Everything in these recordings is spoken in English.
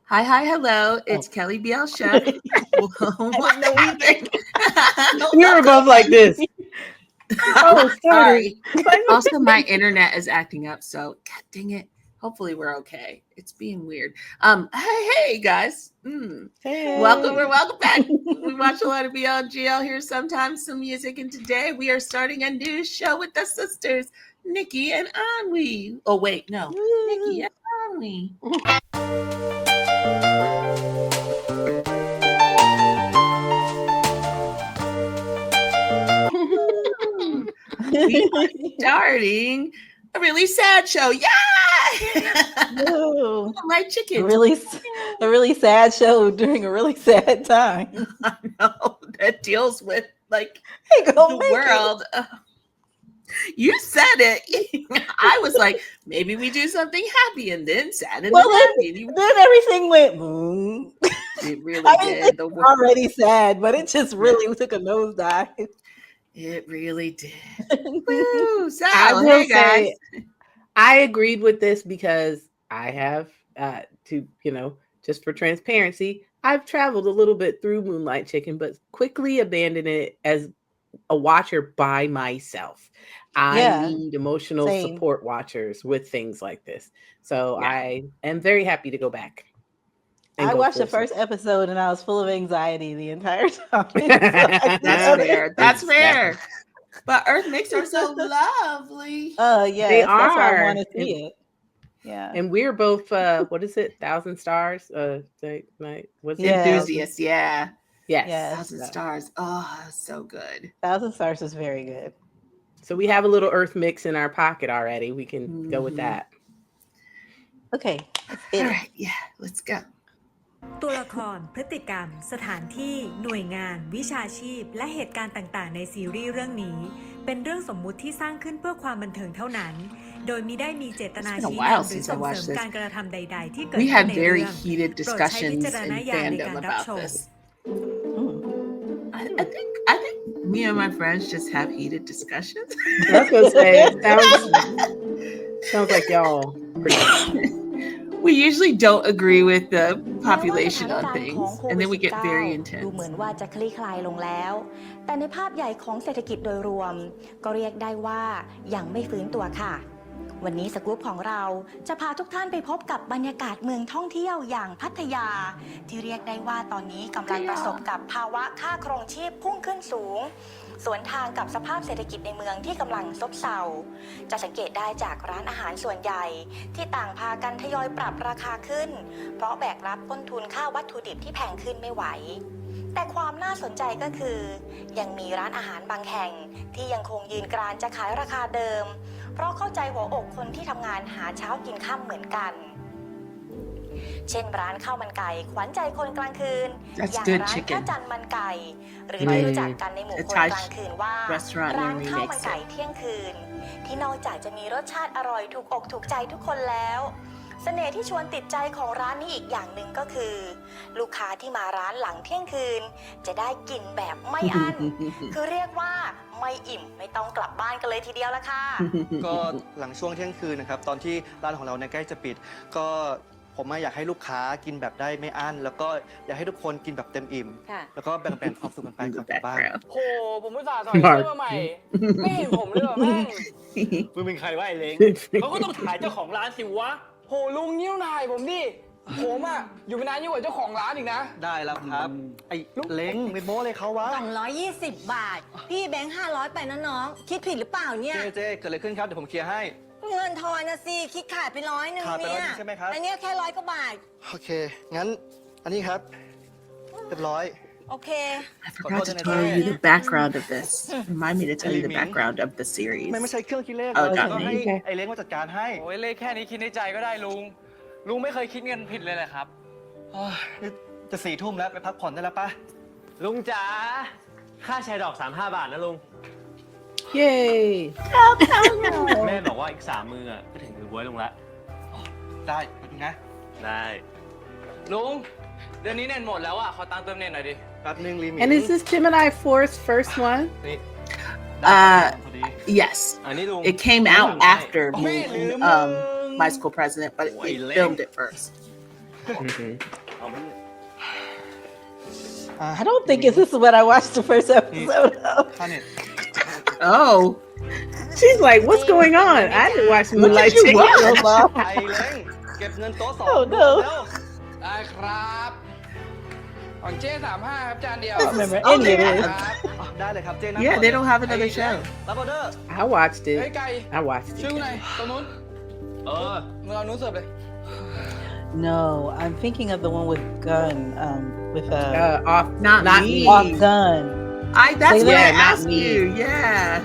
Hello. It's Kelly BL Chef. What know happened? We were both like this. Sorry. Also, my internet is acting up, so God dang it. Hopefully we're okay. It's being weird. Hey guys. Hey. Welcome back. We watch a lot of BLGL here sometimes, some music, and today we are starting a new show with the sisters, Nikki and Anwi. Oh wait, no. Nikki and Anwi. We are starting a really sad show. Moonlight Chicken. A really sad show during a really sad time. I know that deals with like Hey, the world. You said it. I was like, maybe we do something happy and then sad and then happy. Then everything went boom. It really did. It's already sad, but it just really took a nosedive. It really did. Woo! So, I will say, I agreed with this because I have just for transparency, I've traveled a little bit through Moonlight Chicken, but quickly abandoned it as a watcher by myself. I need emotional support watchers with things like this. So I am very happy to go back. I watched the first episode and I was full of anxiety the entire time. That's fair. But Earth Mix are so lovely. Yeah, they are. That's why I want to see it. Yeah, and we're both. What is it? 1,000 stars. Enthusiasts. Yeah. Yes. 1,000 stars. Oh, so good. 1,000 stars is very good. So we have a little Earth Mix in our pocket already. We can go with that. Okay. All right. Yeah. Let's go. ตัวละครพฤติกรรมสถานที่หน่วยงานวิชาชีพและเหตุการณ์ต่างๆในซีรีส์เรื่องนี้เป็นเรื่องสมมุติที่สร้างขึ้นเพื่อความบันเทิงเท่านั้นโดยมิได้มีเจตนาชี้นำหรือส่งเสริมการกระทำใดๆที่เกิดขึ้นในเรื่องโปรดใช้วิจารณญาณในการรับชม I think me and my friends just have heated discussions. I was gonna say sounds like y'all. We usually don't agree with the population on things, and then we get very intense. ดูเหมือนว่าจะคลี่คลายลงแล้วแต่ในภาพใหญ่ของเศรษฐกิจโดยรวมก็เรียกได้ว่ายังไม่ฟื้นตัวค่ะวันนี้สกู๊ปของเราจะพาทุกท่านไปพบกับบรรยากาศเมืองท่องเที่ยวอย่างพัทยาที่เรียกได้ว่าตอนนี้กำลังประสบกับภาวะค่าครองชีพพุ่งขึ้นสูงสวนทางกับสภาพเศรษฐกิจในเมืองที่กำลังซบเซาจะสังเกตได้จากร้านอาหารส่วนใหญ่ที่ต่างพากันทยอยปรับราคาขึ้นเพราะแบกรับต้นทุนค่าวัตถุดิบที่แพงขึ้นไม่ไหวแต่ความน่าสนใจก็คือยังมีร้านอาหารบางแห่งที่ยังคงยืนกรานจะขายราคาเดิมเพราะเข้าใจหัวอกคนที่ทำงานหาเช้ากินค่ำเหมือนกันเช่นร้านข้าวมันไก่ขวัญใจคนกลางคืนอย่างร้านพระจันทร์มันไก่หรือที่รู้จักกันในหมู่คนกลางคืนว่าร้านข้าวมันไก่เที่ยงคืนที่นอกจากจะมีรสชาติอร่อยถูกอกถูกใจทุกคนแล้วเสน่ห์ที่ชวนติดใจของร้านนี้อีกอย่างหนึ่งก็คือลูกค้าที่มาร้านหลังเที่ยงคืนจะได้กินแบบไม่อั้น คือเรียกว่าไม่อิ่มไม่ต้องกลับบ้านกันเลยทีเดียวละค่ะ ก็หลังช่วงเที่ยงคืนนะครับตอนที่ร้านของเราใกล้จะปิดก็ผมอยากให้ลูกค้ากินแบบได้ไม่อั้นแล้วก็อยากให้ทุกคนกินแบบเต็มอิ่มแล้วก็แบ่งความสุขกันไปก่อนกลับบ้านโหผมอุตส่าห์ถอยเสื้อมาใหม่ไม่เห็นผมเลยเหรอแม่งมึงเป็นใครวะไอ้เล้งเขาก็ต้องถ่ายเจ้าของร้านสิวะโหลุงนิ้วถ่ายผมดิผมอ่ะอยู่ไม่นานยิ่งกว่าเจ้าของร้านอีกนะได้แล้วครับไอ้เล้งไม่โม้เลยเขาวะ220 บาทพี่แบงค์500ไปนะน้องคิดผิดหรือเปล่าเนี่ยเจ๊เกิดอะไรขึ้นครับเดี๋ยวผมเคลียร์ให้เงินทอนนะสิคิดขาดไป100เนี่ยขาดไป100ใช่ไหมครับอันนี้แค่100 กว่าบาทโอเคงั้นอันนี้ครับเรียบร้อยโอเค I forgot to tell you the background of this. Remind me to tell you the background of the series. ไม่ใช่เครื่องคิดเลขก็ให้ไอ้เล้งมาจัดการให้โอ้ยเลขแค่นี้คิดในใจก็ได้ลุงไม่เคยคิดเงินผิดเลยแหละครับจะ4 ทุ่มแล้วไปพักผ่อนได้แล้วป่ะลุงจ๋าค่าแชร์ดอก35 บาทนะลุงเย้แม่บอกว่าอีก3 มือก็ถึงมือบ๊วยลุงละได้ไปดูนะได้ลุงเดือนนี้เน็ตหมดแล้วขอตังค์เติมเน็ตหน่อยดิแป๊บนึงลิมิต And is this Gemini 4's first one? Yes. It came out after Vice School President, but we filmed it first. Mhm. I don't think this is what I watched the first episode of. ค่าเน็ต Oh, She's like, what's going on? I didn't watch Moonlight you Chicken. watch? ไอ้เล้งเก็บเงินโต๊ะสอง Oh, no. เร็ว ได้ครับของเจ๊35ครับจานเดียว I don't remember Oh, any of yeah. this. อ่ะได้เลยครับเจ๊นั่ง yeah, ก่อน they don't have ไอ้ another เล้ง show. รับออเดอร์ I watched เฮ้ย it. ไก่ I watched ช่วยกู it. หน่อยตรงนู้นมึงเอานู้นเสิร์ฟเลย No, I'm thinking of the one with gun, with Off, Not not me. me. off gun. That's Say what I that. Not asked me. you. Yeah.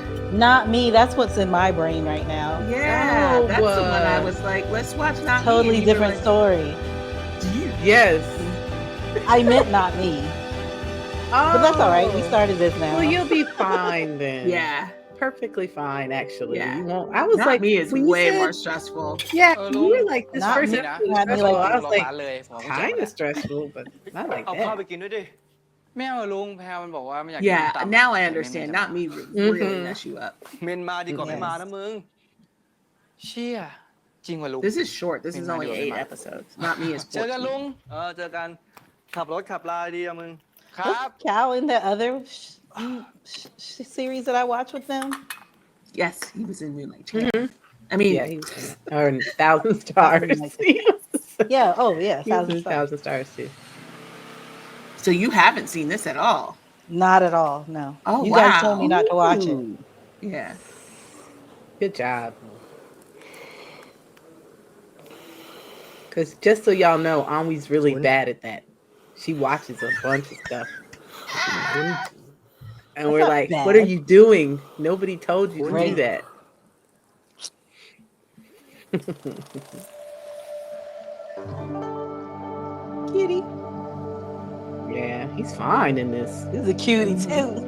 Not me. That's what's in my brain right now. Yeah. Oh, That's the one I uh, was like, let's watch Not Me. Totally And you were different like, story. Yes. I meant not me, but that's all right. We started this now. Well, you'll be fine then. Yeah. Perfectly fine, actually. Yeah. You won't. I was Not like, Me is when you way said- more stressful. Yeah, Oh, you were like this Not first me. episode was Not me stressful. like I was like, ร้านเลยผมก็ kind of stressful, but not like เอาข้าว that. ไปกินด้วยดิ ไม่เอาลุงแพรมันบอกว่าไม่อยากกิน Yeah. ตำ Now I understand. Not Me really Mhm. mess you up. เมนมาดีกว่าไม่มานะมึง เชี่ยจริงว่ะลุง This is short. This is Made only my day 8 over. episodes. Not Me is เจอกัน 14. ลุง เจอกันขับรถขับลาดีอะมึง ครับ Was Cal in the other series that I watched with them? Yes, he was in Moonlight Chicken. I mean, Yeah, he was or in Thousand Stars. Yeah. Oh, yeah. He was in 1,000 stars. Thousand Stars too. so you haven't seen this at all. Not at all. No. Oh, You wow. guys told me not to watch it. Ooh. Yeah. Good job. Because just so y'all know, Anwi's really bad at that. She watches a bunch of stuff. And we're not like, what are bad. you doing? Nobody told you to do Great. that. Kitty. Yeah, he's fine in this. This is a cutie too.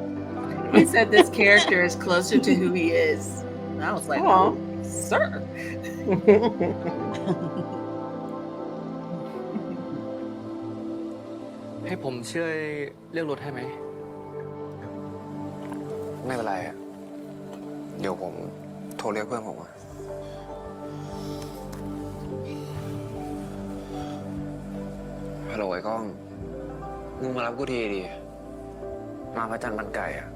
He said this character is closer to who he is. And I was like, Aw. oh, sir. ให้ผมช่วยเรียกรถให้ไหม ไม่เป็นไรอะเดี๋ยวผมโทรเรียกเพื่อนผมอะฮัลโหลไอ้ก้อง มึงมารับกูทีดิ มาพระจันทร์มันไก่อะ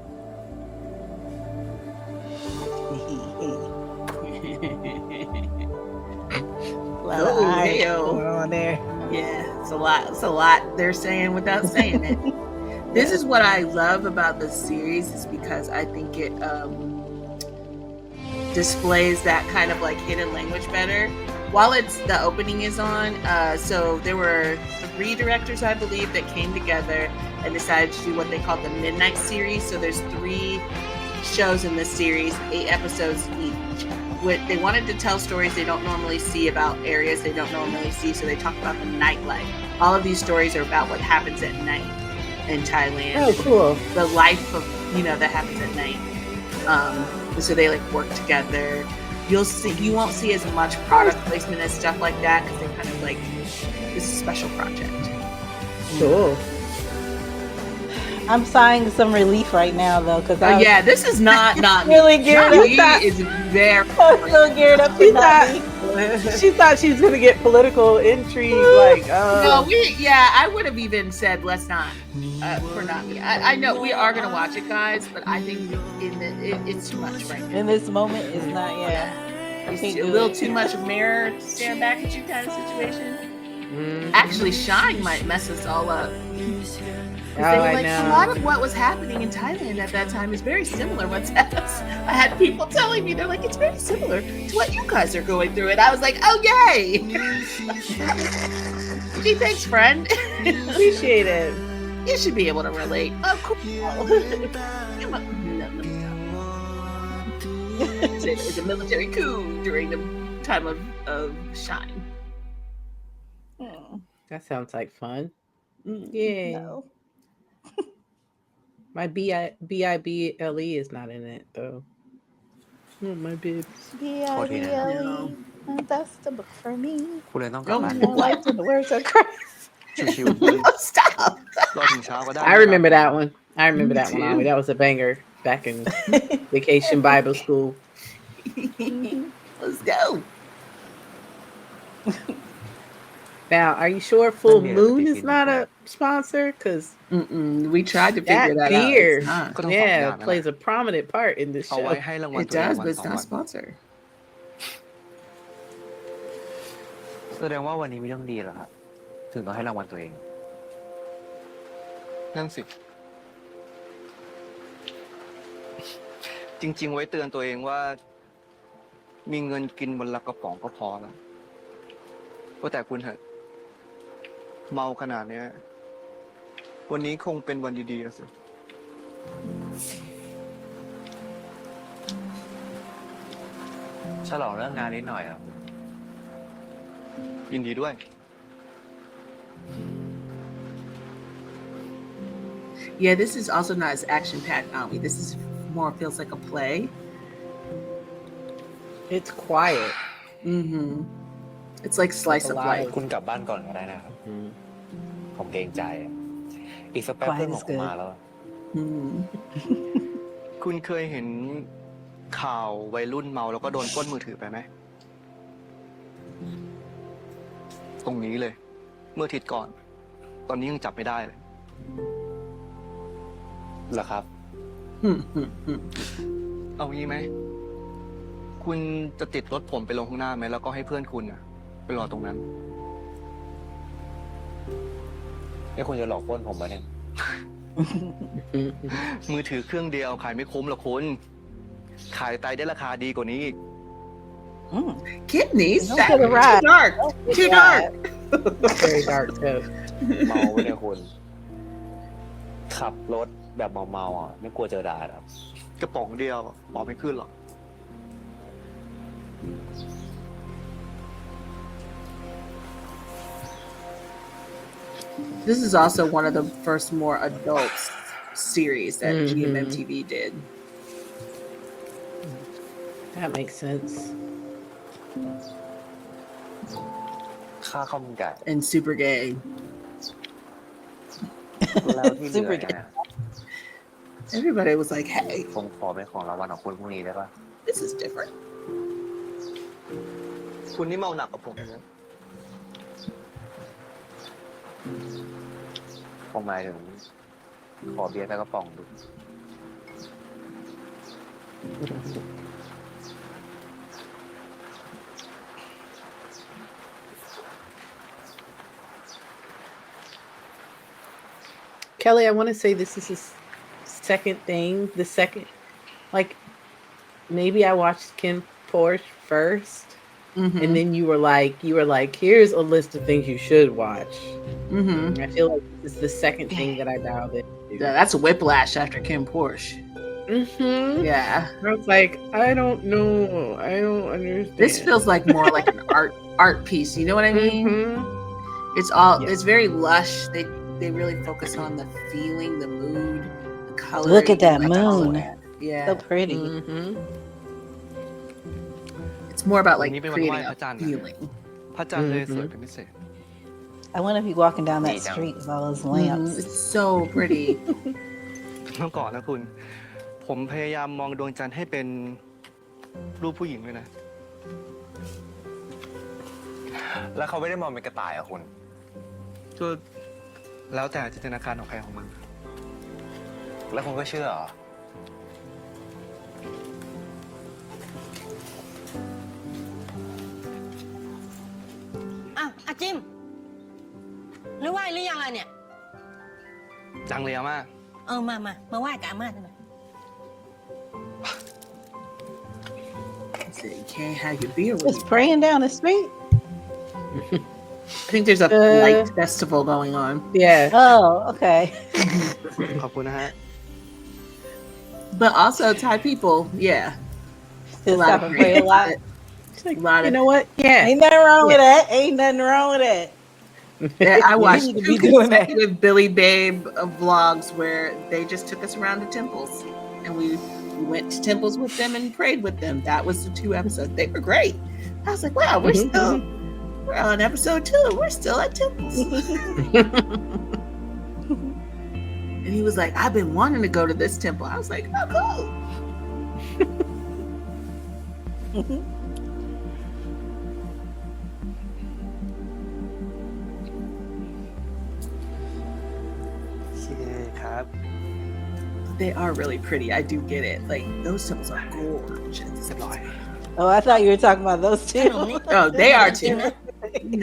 Well, Oh, eyes hey-o. going on there. Yeah, it's a lot. It's a lot they're saying without saying it. This is what I love about the series is because I think it displays that kind of like hidden language better. While it's the opening is on, so there were 3 directors, I believe, that came together and decided to do what they call the Midnight series. So there's 3 shows in this series, 8 episodes each. They wanted to tell stories they don't normally see about areas they don't normally see, so they talk about the nightlife. All of these stories are about what happens at night in Thailand. Oh, cool. The life of, that happens at night. So they like work together. You won't see as much product placement and stuff like that because they kind of like, this is a special project. Cool. I'm sighing some relief right now though, because Oh yeah, this is not really geared Not up. Me is very. I'm so geared up She for that. she thought she was gonna get political intrigue, like No, I would have even said let's not for Not Me. I know we are gonna watch it, guys, but I think it's too much right now. In this moment, it's not. Yeah, I It's can't a do little it. too much mirror staring back at you kind of situation. Mhm. Actually, Shine might mess us all up. Oh, They were I like, a know. lot of what was happening in Thailand at that time is very similar. I had people telling me, they're like, it's very similar to what you guys are going through. And I was like, oh, yay. Gee, thanks, friend. Appreciate it. You should be able to relate. Oh, cool. It was a military coup during the time of Shine. That sounds like fun. Mm. Yeah. No. My Bible is not in it though. Oh, my bibs. B-I-B-L-E. That's the book for me. กูเลยต้องกลับบ้าน My life in the words of Christ. ชิวๆ Oh, stop. รอถึงเช้าก็ได้ I remember that one. I remember Me that one. too. Awi. That was a banger back in Vacation Bible School. Let's go. Now, are you sure Full Moon is not a sponsor? Because we tried to figure that that out. beer, It's not. ก็ต้องสองอย่าง yeah, นั่นแหละ plays a prominent part in this เอาไว้ show. ให้รางวัล It ตัวเอง does, วั but น it's สอง not วั a น sponsor. แสดงว่าวันนี้มีเรื่องดีเหรอครับถึงต้องให้รางวัลตัวเอง นั่นสิ จริง ๆ ไว้เตือนตัวเองว่า มีเงินกินวันละกระป๋องก็พอแล้วว่าแต่คุณเถอะเมาขนาดเนี้ย วันนี้คงเป็นวันดีๆแล้วสิ ฉลองเรื่องงานนิดหน่อยครับ ยินดีด้วย Yeah, this is also not as action-packed, Ami. This is more feels like a play. It's quiet. It's like slice of life. คุณกลับบ้านก่อนก็ได้นะครับ ผมเกรงใจอะอีกสักแป๊บเพื่อนผมคงมาแล้ว คุณเคยเห็นข่าววัยรุ่นเมาแล้วก็โดนปล้นมือถือไปไหม ตรงนี้เลย เมื่ออาทิตย์ก่อน ตอนนี้ยังจับไม่ได้เลย เหรอครับ เอางี้ไหม คุณจะติดรถผมไปลงข้างหน้าไหมแล้วก็ให้เพื่อนคุณอะไปรอตรงนั้น นี่คุณจะหลอกปล้นผมมาเนี่ย มือถือเครื่องเดียวขายไม่คุ้มหรอกคุณ ขายไตได้ราคาดีกว่านี้อีก Kidneys? Don't That, get it right. too dark. Too dark. Very dark too. เมาไม่ได้คุณ ขับรถแบบเมาๆอ่ะไม่กลัวเจอด่าครับ กระป๋องเดียวหมอไม่ขึ้นหรอก This is also one of the first more adult series that GMMTV did. That makes sense. ค่าข้าวมันไก่ And super gay. แล้วที่เหลือเนี่ย Everybody was like, hey, ผมขอเป็นของรางวัลของคุณพรุ่งนี้ได้ปะ this is different. คุณนี่เมาหนักกว่าผมนะ ผมหมายถึงขอเบียร์สักกระป๋องดู Kelly, I want to say this is his second thing. The second, like, maybe I watched Kim Porsche 1st, and then you were like, here's a list of things you should watch. I feel like this is the second thing that I dialed in. Yeah, that's a whiplash after Kim Porsche. Yeah. I was like, I don't know. I don't understand. This feels like more like an art piece. You know what I mean? It's all it's very lush. They really focus on the feeling, the mood, the color. Look at that like all of moon. that. Yeah. So pretty. It's more about like วันนี้เป็นวัน creating ไหว้พ a ระจันทร์ feeling. พระจันทร์เลยสวยเป็นพิเศษ I wonder if he's walking down that street with all those lamps. It's so pretty. เมื่อก่อนนะคุณ ผมพยายามมองดวงจันทร์ให้เป็นรูปผู้หญิงเลยนะ แล้วเขาไม่ได้มองเป็นกระต่ายอ่ะคุณ ก็แล้วแต่จินตนาการของใครของมัน แล้วคุณก็เชื่อเหรอ อ้าวอาจิมหรือไหว้หรือยังล่ะเนี่ย จังเลยอะมาก มาไหว้กับอาม่าทำไม So you can't have your beer with Just you. praying down the street. I think there's a light festival going on. Yeah. Oh, okay. ขอบคุณนะฮะ But also Thai people, yeah. Just lot stop of and pray a lot. It's like, A lot you of- know what? Yeah. Ain't nothing wrong with that. Ain't nothing wrong with that. Yeah, I watched need to two be doing that. consecutive Billy Babe vlogs where they just took us around to temples, and we went to temples with them and prayed with them. That was the 2 episodes. They were great. I was like, wow, we're on episode 2. We're still at temples. And he was like, I've been wanting to go to this temple. I was like, oh, cool. ครับ They are really pretty. I do get it. Like those toes are gorgeous. Oh, I thought you were talking about those ข two. นมนี่ Oh, they are จริง too. นะ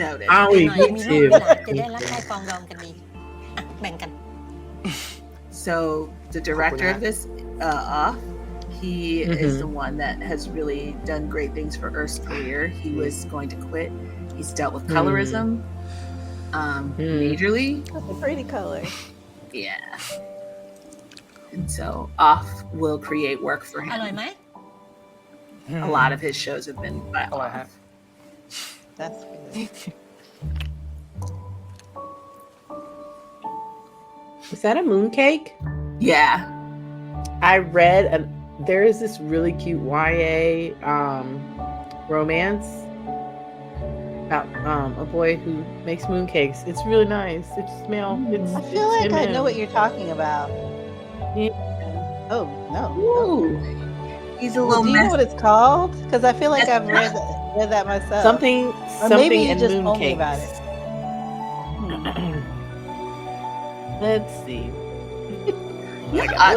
Noted. อ้าว ห อีก น่อยมีลูก two. มีหลานจะได้รักใครปองดองกันดีอ่ะแบ่งกัน So the director of this, Off, he is the one that has really done great things for Earth's career. He was going to quit. He's dealt with colorism majorly. That's a pretty color. Yeah. And so Off will create work for อร่อย him. ไหม A lot of his shows have been by อร่อยฮะ Off. That's good. Is that a mooncake? Yeah. I read there is this really cute YA romance about a boy who makes mooncakes. It's really nice. It's smell. It's I feel like I know M&M. what you're talking about. Yeah. Oh no. Ooh. He's a Well, little do you know messy. what it's called? Because I feel like I've read that myself. Something Or maybe something you and just told me about mooncakes. it. Let's see.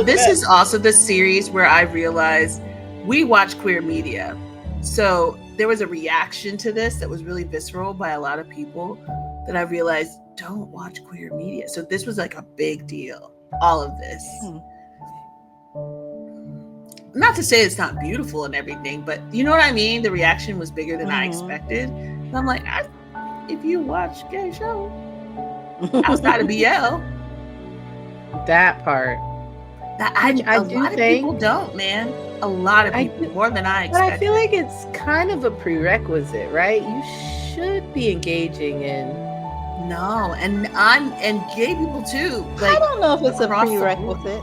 This is also the series where I realized we watch queer media. So there was a reaction to this that was really visceral by a lot of people that I realized don't watch queer media. So this was like a big deal. All of this. Not to say it's not beautiful and everything, but you know what I mean? The reaction was bigger than I expected. And I'm like, if you watch gay show outside of BL, That part. that I a do lot of think- people don't, man. A lot of I people, do- more than I But I expected. feel like it's kind of a prerequisite, right? You should be engaging in No, and gay people too. I Like, don't know if it's a across the board. prerequisite.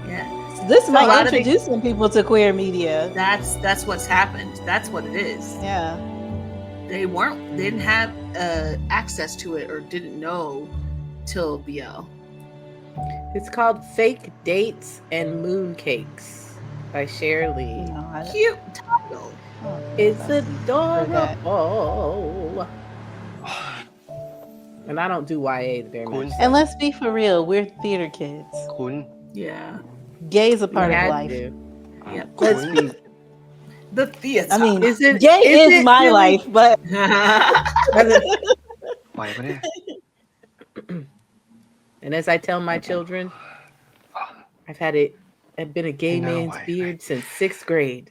yeah, This So a might lot of introduce some people to queer media. that's what's happened. That's what it is. Yeah. They didn't have access to it or didn't know till BL. It's called Fake Dates and Mooncakes by Cher Lee. No, I don't- Cute title. oh, It's I've heard that. adorable. And I don't do YA very Cool. much. And let's be for real, we're theater kids. คุณ Yeah. Gay is a part We of had life. to. Yep. Let's be. The theater. I mean, Is it- gay is is it my really- life, but ไหวปะเนี่ย And as I tell my children, I've been a gay No man's way. beard since 6th grade.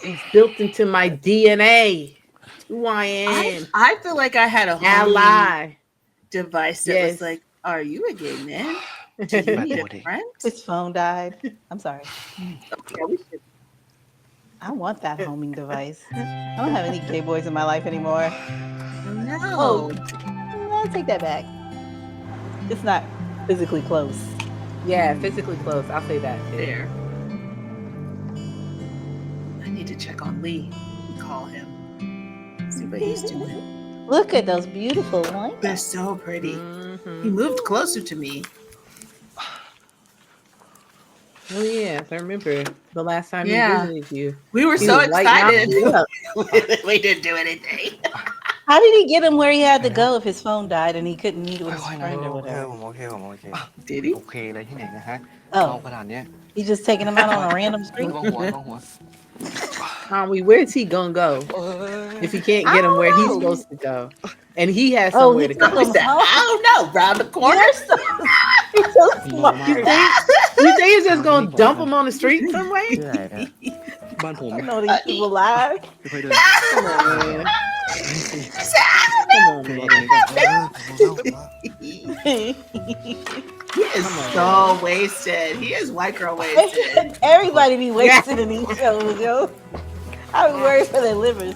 It's built into my DNA. Who I am. I feel like I had a homemade Ally. device that Yes. was like, "Are you a gay man? Do you need a friend?" his phone died. I'm sorry. Okay, we should- I want that homing device. I don't have any gay boys in my life anymore. No. I'll take that back. It's not physically close. Yeah, physically close. I'll say that. There. I need to check on Lee. Call him. See what he's doing. Look at those beautiful ones. They're so pretty. Mhm. He moved closer to me. Oh yes, I remember the last time Yeah. we visited you. We were He so was lighting excited. up. We didn't do anything. How did he get him where he had to go if his phone died and he couldn't meet with his ค่อยๆนะ friend or โอเค whatever? ผมโอเคผมโอเค Did he? โอเคเลยที่ไหนนะฮะ Oh. เมาขนาดเนี้ย He just taking him out on a random street? ต้องหัวต้องหัว Tommy, where's he gonna go เอ้ย if he can't get him where he's supposed to go? And he has Oh, somewhere he to took go. him I don't know. Round the corner. You're so, you're so smart. You think he's just gonna dump him on the street somewhere? ชื่ออะไรนะบ้านผม I know these people lie. ไม่ค่อยเดิน Come on, man. Come on, man. He is so wasted. He is white girl wasted. Everybody be wasted in these shows, yo. I be worried for their livers.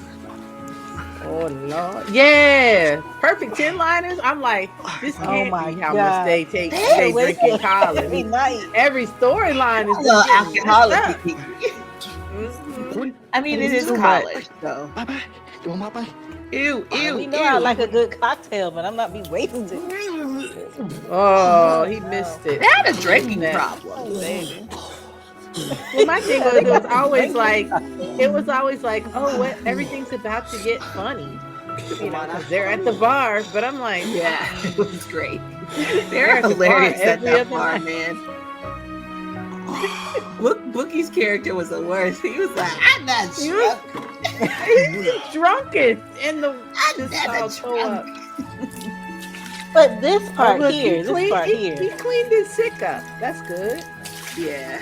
Oh Lord. Yeah. Perfect 10-liners. I'm like, this Oh can't my be how God. much they take. They're They drink in wasted college. every night. Every storyline is Little just getting messed alcoholic. up. Mhm. I mean, it is Too much. college, though. ไปไปเดี๋ยวผมพาไป Ew, ew, We know I ew. like a good cocktail, but I'm not be wasted. Oh, he missed it. They had a drinking That- problem. Well, my thing was, it was always like, oh, what, everything's about to get funny. You know, 'cause they're at the bar, but I'm like, Yeah, it was great. They're They're at the hilarious bar at every that other bar, night. man. Bookie's character was the worst. He was like, I'm not He drunk. he's drunkest in the I'm this never all toe up. drunk. But this part look, here, he this cleaned, part he here. cleaned his sick up. That's good. Yeah.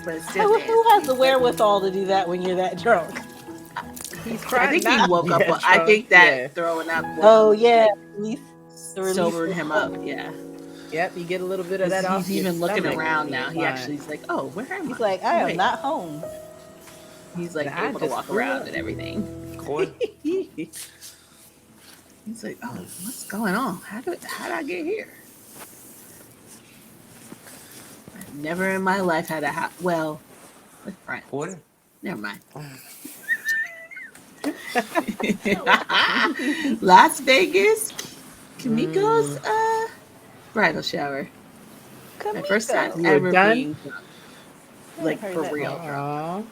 But still, Who has the wherewithal to do that when you're that drunk? He's I trying think he not to woke be up. that I drunk. think that Yeah. throwing up Oh yeah, release the release sobered of him stuff. up. Yeah. Yep, you get a little bit of that He's off. your even looking stomach. around now. You're He fine. actually is like, oh, where am He's I? like, I am Wait. not home. He's like I able to just walk threw around up. and everything. คุณ He's like, oh, what's going on? How did I get here? I've never in my life had a house. Well, with friends. คุณ Never mind. Las Vegas, Kimiko's bridal shower. My first time You were ever done? being drunk. Like heard for that real. Aw.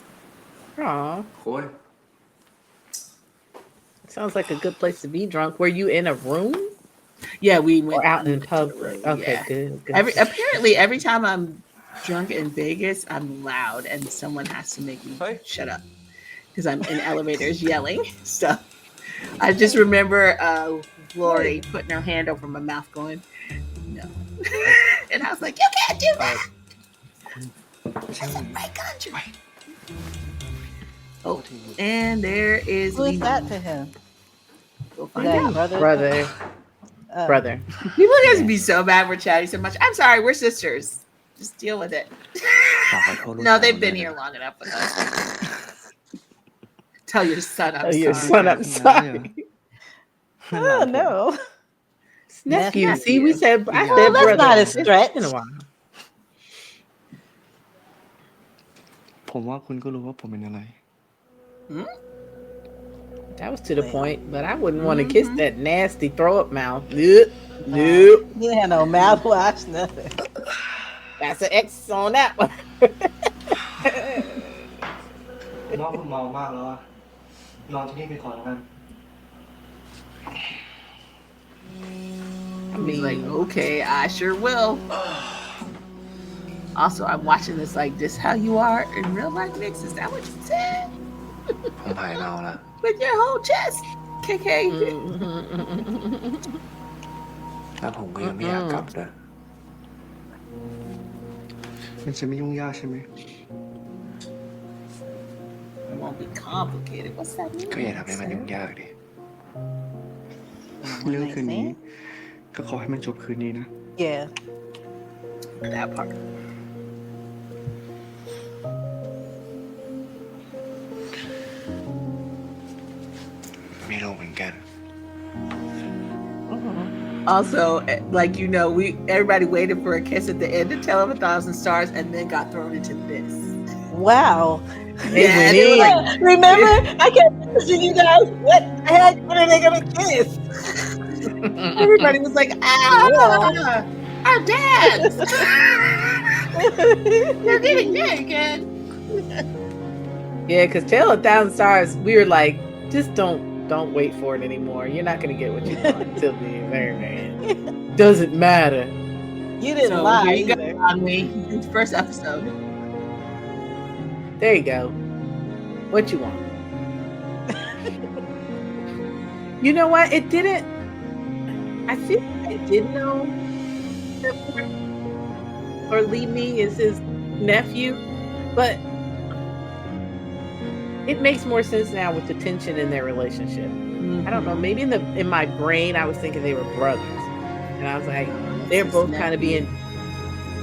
Aw. คุณ Sounds like a good place to be drunk. Were you in a room Yeah, we went or out in to the public? room, Okay, yeah. good. Apparently, every time I'm drunk in Vegas, I'm loud, and someone has to make me Hey. shut up because I'm in elevators yelling stuff. I just remember Lori putting her hand over my mouth, going, "No," and I was like, "You can't do that." That's my country. Oh, and there is Who is Lima. that to him? We'll Is find that out. brother? Brother. People just be so bad we're chatting so much. I'm sorry, we're sisters. Just deal with it. ฝากขอโทษลูก No, สาว they've ด้ว been ย here นะ long enough with us. Tell your son I'm Oh, your sorry. son, I'm sorry. Oh no. Nephew. Nephew. See, we said I Yeah. said Well, that's brother. not a It's stretch. been a while. ผมว่าคุณก็รู้ว่าผมเป็นอะไร That was to the point, but I wouldn't want to Mhm. kiss that nasty throw up mouth. Nope. Nope. You had no mouthwash, nothing. That's an X on that one. น้องคุณเมามากแล้วอะนอนที่นี่ไปก่อนแล้วกัน He's like, okay, I sure will. Also, I'm watching this like, this how you are in real life, Nix? Is that what you said? ผมหายเมาแล้ว With your whole chest, KK. แล้วผมก็ยังไม่อยากกลับด้วย มันจะไม่ยุ่งยากใช่ไหม It won't be complicated. What's that mean? ก็อย่าทำให้มันยุ่งยากดิ เรื่องคืนนี้ ก็ขอให้มันจบคืนนี้นะ Yeah. That part. ไม่รู้เหมือนกัน Also, like everybody waited for a kiss at the end to tell him 1,000 stars, and then got thrown into this. Wow. They Yeah, went they were in. like, Remember, I kept asking you guys, what the heck? When are they gonna kiss? everybody was like, our dads. They're getting naked. Yeah, because tell 1,000 stars, we were like, just don't wait for it anymore. You're not gonna get what you want until the very end. Doesn't matter. You didn't So lie here you go, either. on me. First episode. There you go. What you want? You know what? It didn't. I feel like I did know that or Lee Me is his nephew, but it makes more sense now with the tension in their relationship. I don't know. Maybe in my brain, I was thinking they were brothers, and I was like, they're both kind of being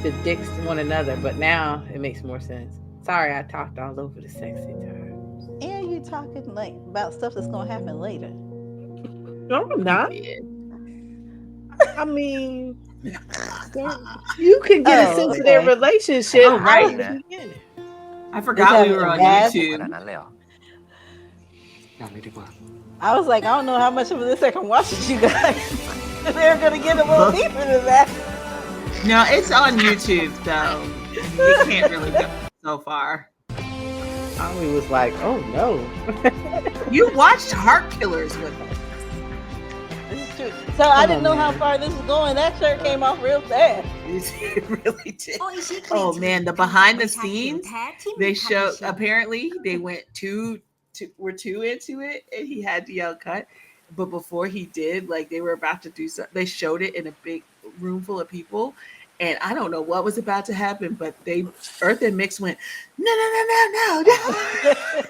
the dicks to one another. But now it makes more sense. Sorry, I talked all over the sexy terms. And you talking like about stuff that's gonna happen later. No, I'm not. I mean, you can get a sense of their relationship Oh, right. from the beginning. I forgot we were on Bad. ข YouTube. นาดนั้นเลยเหรอ อย่างนี้ดีกว่า I was like, I don't know how much of this I can watch with you guys. They're gonna get a little deeper than that. No, it's on YouTube though. You can't really go so far. Tommy was like, oh no. You watched Heart Killers with us. true. So I didn't know how far this was going. That shirt came off real fast. It really did. โออิชิคลีน Oh man, the behind the เป็นชาเขียว scenes, แท้ที่มี they คา show ปูชิโน่ apparently they went were too into it and he had to yell cut. But before he did, like they were about to do something, they showed it in a big room full of people. And I don't know what was about to happen, but Earth and Mix went, no.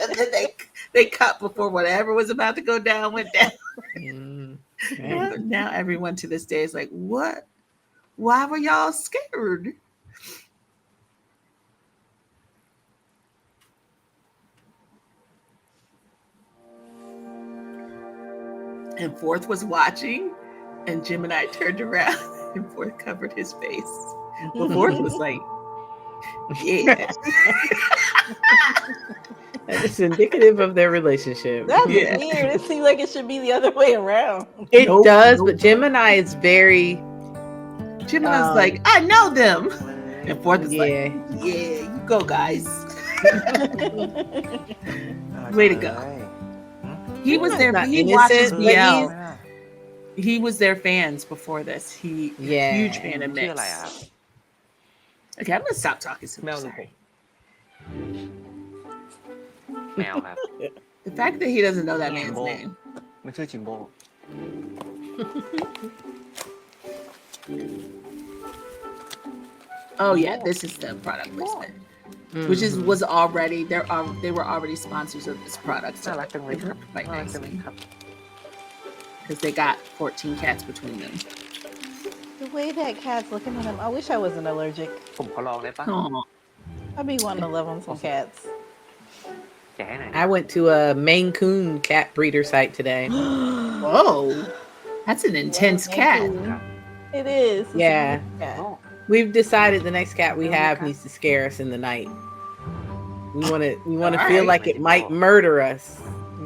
And then they cut before whatever was about to go down went down. Now everyone to this day is like, what? Why were y'all scared? And Fourth was watching, and Gemini turned around and Fourth covered his face. But Fourth was like, yeah. It's indicative of their relationship. That's weird. It seems like it should be the other way around. It does, but Gemini is very. Gemini's like, I know them. And Fourth is like, Yeah. yeah, you go, guys. Way to go. He was there. Not He watches innocent, but BL. He was their fans before this. Yeah. Huge fan of ชื่อ Mix. อะไรครับ Okay, I'm gonna stop talking so แมว much. หรือผม Sorry. แมวครับ The fact that he doesn't know that man's Jimbo. name. มันชื่อจิมโบ Oh yeah, this is the product placement, which was already they were already sponsors of this product. น่ารักจังเลยครับ Quite น่ารักจังเลย nicely ครับ because they got 14 cats between them. The way that cat's looking at him, I wish I wasn't allergic. ผมขอลองได้ปะ Oh, I'd be wanting to love on some cats. แกะให้หน่อย I went to a Maine Coon cat breeder site today. whoa, that's an intense cat. It is. It's a Yeah. cute cat. We've decided the next cat we have needs to scare us in the night. We want to feel Alright. like it might murder us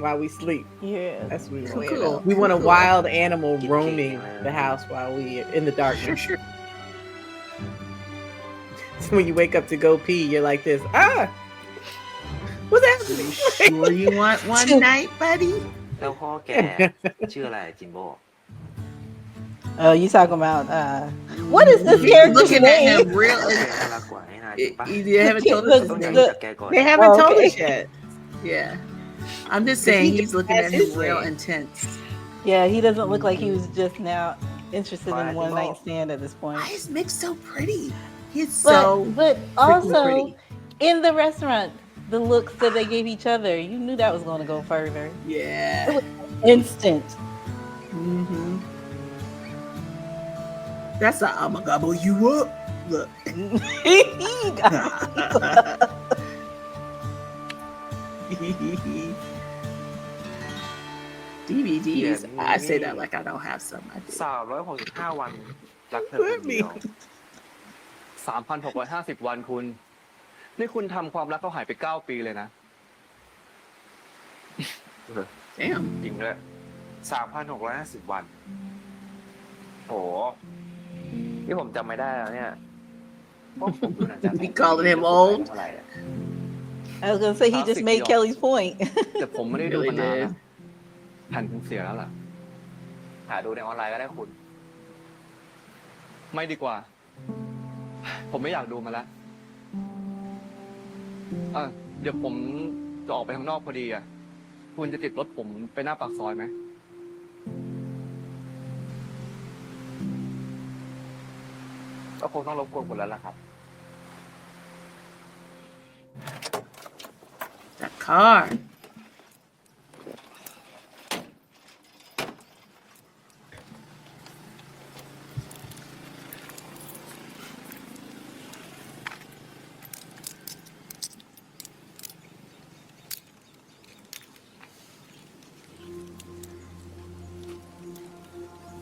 while we sleep. Yeah. That's what we want. Cool. We want a Cool. wild animal roaming the house while we are in the darkness. Sure. So when you wake up to go pee, you're like this. Ah, what's happening? Sure you want one night, buddy? แล้วพ่อแกชื่ออะไรจิมโบ้ Oh, you talking about what is this character's Looking at name? him real. น่ารักกว่าให้นายจริงปะ They haven't told us ต้อง his อยาก name. รู้จักแกก่อน They haven't Oh, told okay. us yet. Yeah, I'm just saying he he's looking has at him his real name. intense. Yeah, he doesn't look like he was just now interested in one night stand at this point. Why is Mick so pretty? He's But, so but freaking also pretty. in the restaurant, the looks that they gave each other, you knew that was going to go further. Yeah. Instant. Mm-hmm. That's a I'ma gobble you up. Look. DVDs. I say that like I don't have some. I do. 365 วันรักเธอคนเดียว 3,650 วันคุณ นี่คุณทำความรักเขาหายไป 9 ปีเลยนะ Damn. จริงด้วย3,650 วันโหนี่ผมจำไม่ได้แล้วเนี่ยเพราะผมน่าจะ We calling him old? เท่าไหร่อะ I was going to say he just made Kelly's point. แต่ผมไม่ได้ดู Really มานาน did. แล้วแผ่นคงเสียแล้วล่ะ หาดูในออนไลน์ก็ได้คุณ ไม่ดีกว่า ผมไม่อยากดูมาแล้วเดี๋ยวผมจะออกไปข้างนอกพอดีอ่ะ คุณจะติดรถผมไปหน้าปากซอยไหม ก็คงต้องรบกวนคุณแล้วล่ะครับ That car. Dio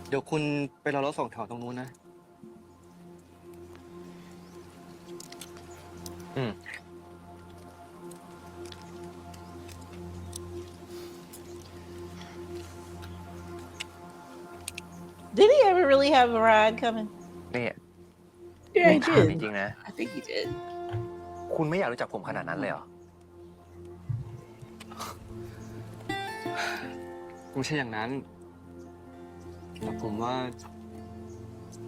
เดี๋ยวคุณไปรอรถสองแถวตรงนู้นนะ Did he ever really have a ride coming? นี่ Yeah, he ถามจ did. ริงๆนะ I think he did. คุณไม่อยากรู้จักผมขนาดนั้นเลยเหรอ ไม่ใช่อย่างนั้น แต่ผมว่า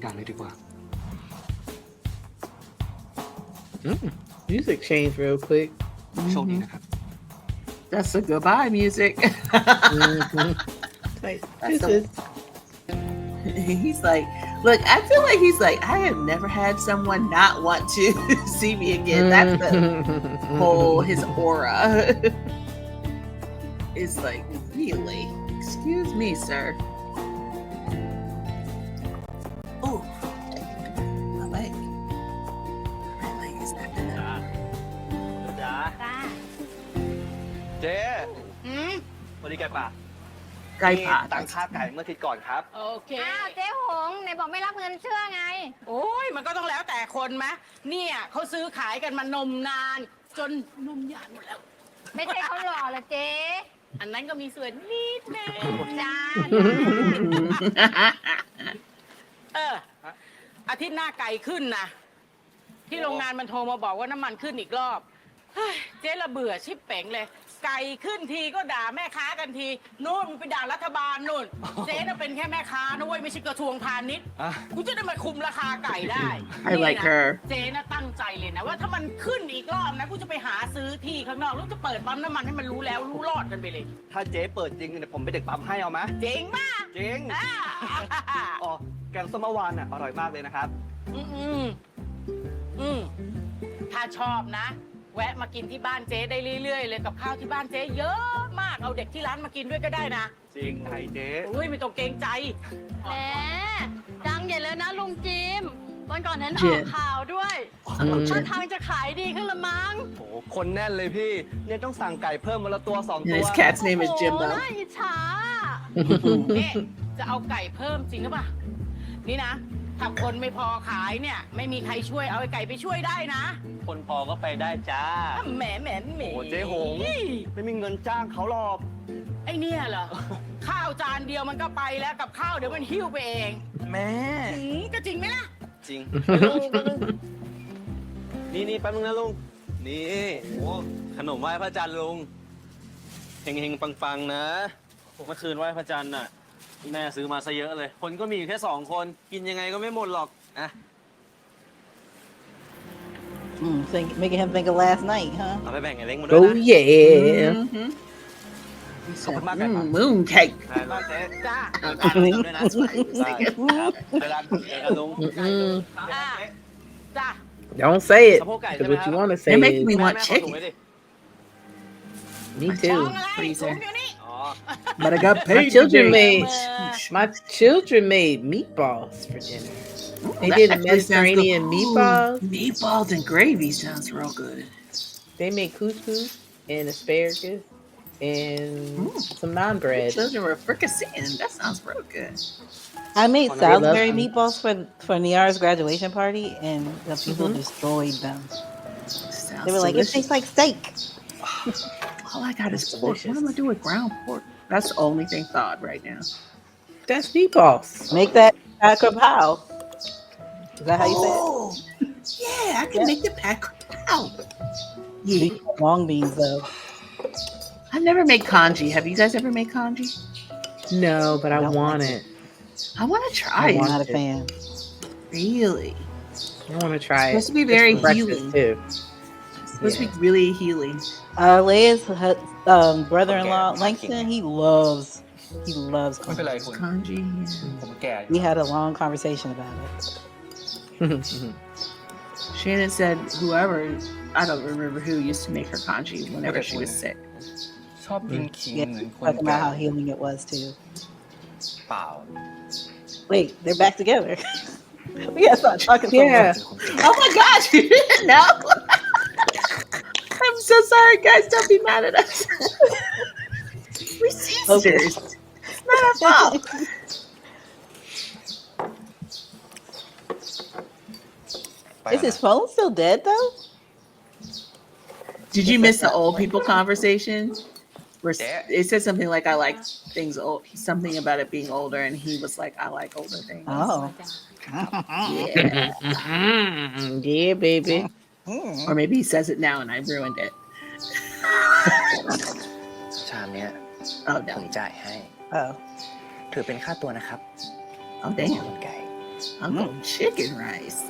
อย่างเลยดีกว่า Music changed real quick. โชคดีนะครับ That's the goodbye music. Like, That's this so- is He's like, look, I feel like he's like, I have never had someone not want to see me again. That's the whole, his aura. It's like, really? Excuse me, sir. Oh, my leg. My leg is not enough. จ้า จ้า เจ๊ อืม สวัสดีไก่ป่า ไก่ป่า ตังค่าไก่เมื่ออาทิตย์ก่อนครับ โอเค อ้าวเจ๊หงไหนบอกไม่รับเงินเชื่อไง โอ้ยมันก็ต้องแล้วแต่คนมะเนี่ยเขาซื้อขายกันมานมนาน จนนมหยาดหมดแล้ว ไม่ใช่เขาหล่อเหรอเจ๊ อันนั้นก็มีส่วนนิดนึง จ้า อาทิตย์หน้าไก่ขึ้นนะที่โรงงานมันโทรมาบอกว่าน้ำมันขึ้นอีกรอบเฮ้ยเจ๊ละเบื่อชิบเป๋งเลย ไก่ขึ้นทีก็ด่าแม่ค้ากันทีนู่นมันไปด่ารัฐบาลนู่น เจ๊น่ะเป็นแค่แม่ค้านะเว้ยไม่ใช่กระทรวงพาณิชย์ อ่ะ กูจะได้มาคุมราคาไก่ได้ I like her เจ๊น่ะตั้งใจเลยนะว่าถ้ามันขึ้นอีกรอบนะกูจะไปหาซื้อที่ข้างนอกแล้วจะเปิดปั๊มน้ำมันให้มันรู้แล้วรู้รอดกันไปเลย ถ้าเจ๊เปิดจริงเนี่ยผมเป็นเด็กปั๊มให้เอาไหม เจ๋งมาก จริง อ่า อ๋อแกงส้มเมื่อวานน่ะอร่อยมากเลยนะครับ อืมอืมถ้าชอบนะ แวะมากินที่บ้านเจ๊ได้เรื่อยๆเลยกับข้าวที่บ้านเจ๊เยอะมากเอาเด็กที่ร้านมากินด้วยก็ได้นะ จริงไงเจ๊ อุ้ยไม่ต้องเกรงใจ แหมดังใหญ่เลยนะลุงจิมวันก่อนนั้นอ เจ๊ อกข่าวด้วยท่าทางจะขายดีขึ้นละมั้ง โอ้โหคนแน่นเลยพี่ เนี่ยต้องสั่งไก่เพิ่มวันละตัว2 And ตัว his cat's name is โอ้ Jimbo. น่าอิจฉา นี่จะเอาไก่เพิ่มจริงหรือเปล่านี่นะ ถ้าคนไม่พอขายเนี่ย ไม่มีใครช่วยเอาไอ้ไก่ไปช่วยได้นะ คนพอก็ไปได้จ้า แหมแหมแหม โอ้เจ๊หง ไม่มีเงินจ้างเขาหรอก ไอ้เนี่ยเหรอ ข้าวจานเดียวมันก็ไปแล้วกับข้าวเดี๋ยวมันหิ้วไปเอง แม่ ก็จริงไหมล่ะ จริง นี่แป๊บนึงนะลุง นี่โอ้ขนมไหว้พระจันทร์ลุงเฮงๆปังๆนะผมเมื่อคืนไหว้พระจันทร์น่ะแม่ซื้อมาซะเยอะเลย คนก็มีอยู่แค่2 คนกินยังไงก็ไม่หมดหรอกอะ Making him think of last night, huh? เอาไปแบ่งไอ้เล้งมาด้วย oh นะ yeah. Mhm. He said, Come on, come on. mooncake. ได้เลย เจ๊ จ้า ได้ด้วยนะได้ครับเจอกันลุง อ่าจ้า Don't say it. สะโพกไก่ Because ใช่ไหม what ครั you บ want to say You're making is me want แม่ขอถุง chicken. ไว้ดิ me ม too. องอะไร Freezer ถุงอยู่นี่ อ๋อ But I got My paid children today. made my children made meatballs for dinner. They That did actually sounds good. Mediterranean Ooh, meatballs. Meatballs and gravy sounds real good. They made couscous and asparagus and some naan bread. Children were fricasseeing. That sounds real good. I made Oh, no, we love Salisbury them. meatballs for Niara's graduation party, and the people destroyed them. Sounds They were like, it delicious. tastes like steak. All I got is That's pork. What am I delicious. doing with ground pork? That's the only thing thawed right now. That's meatballs. Make that kapow. Is that how you say it? Oh, yeah, I can Yeah. make the pack out. Yeah. Big long beans, though. I never made congee. Have you guys ever made congee? No, but I Don't want like it. I want to try I'm it. not a fan. Really? I want to try it. Supposed to be Just very for breakfast, healing. too. Supposed to be really healing. Leia's brother-in-law, Okay, Langston, he loves ไม่เป็นไรคุณ Congee. Yeah. ผมแก่อยู่ We had a long conversation about it. Shannon said whoever, I don't remember who, used to make her congee whenever she was sick. ชอบกินขิง Yeah, เหมือนคน talking แก่ about how healing it was too. เปล่า Wait, they're back together. We gotta start talking. Yeah. Oh my gosh, you didn't know? I'm so sorry, guys. Don't be mad at us. We're sisters. It's not our fault. Is his phone still dead though? Did you miss the old people conversation? Where Yeah. it said something like, I like things old, something about it being older, and he was like, I like older things. Oh. Yeah. Yeah, baby. Or maybe he says it now and I ruined it. ชามเนี้ย Oh ผ no. มจ่ายให้ Oh. ถือเป็นค่าตัวนะครับ Oh, damn. Uncle Chicken Rice.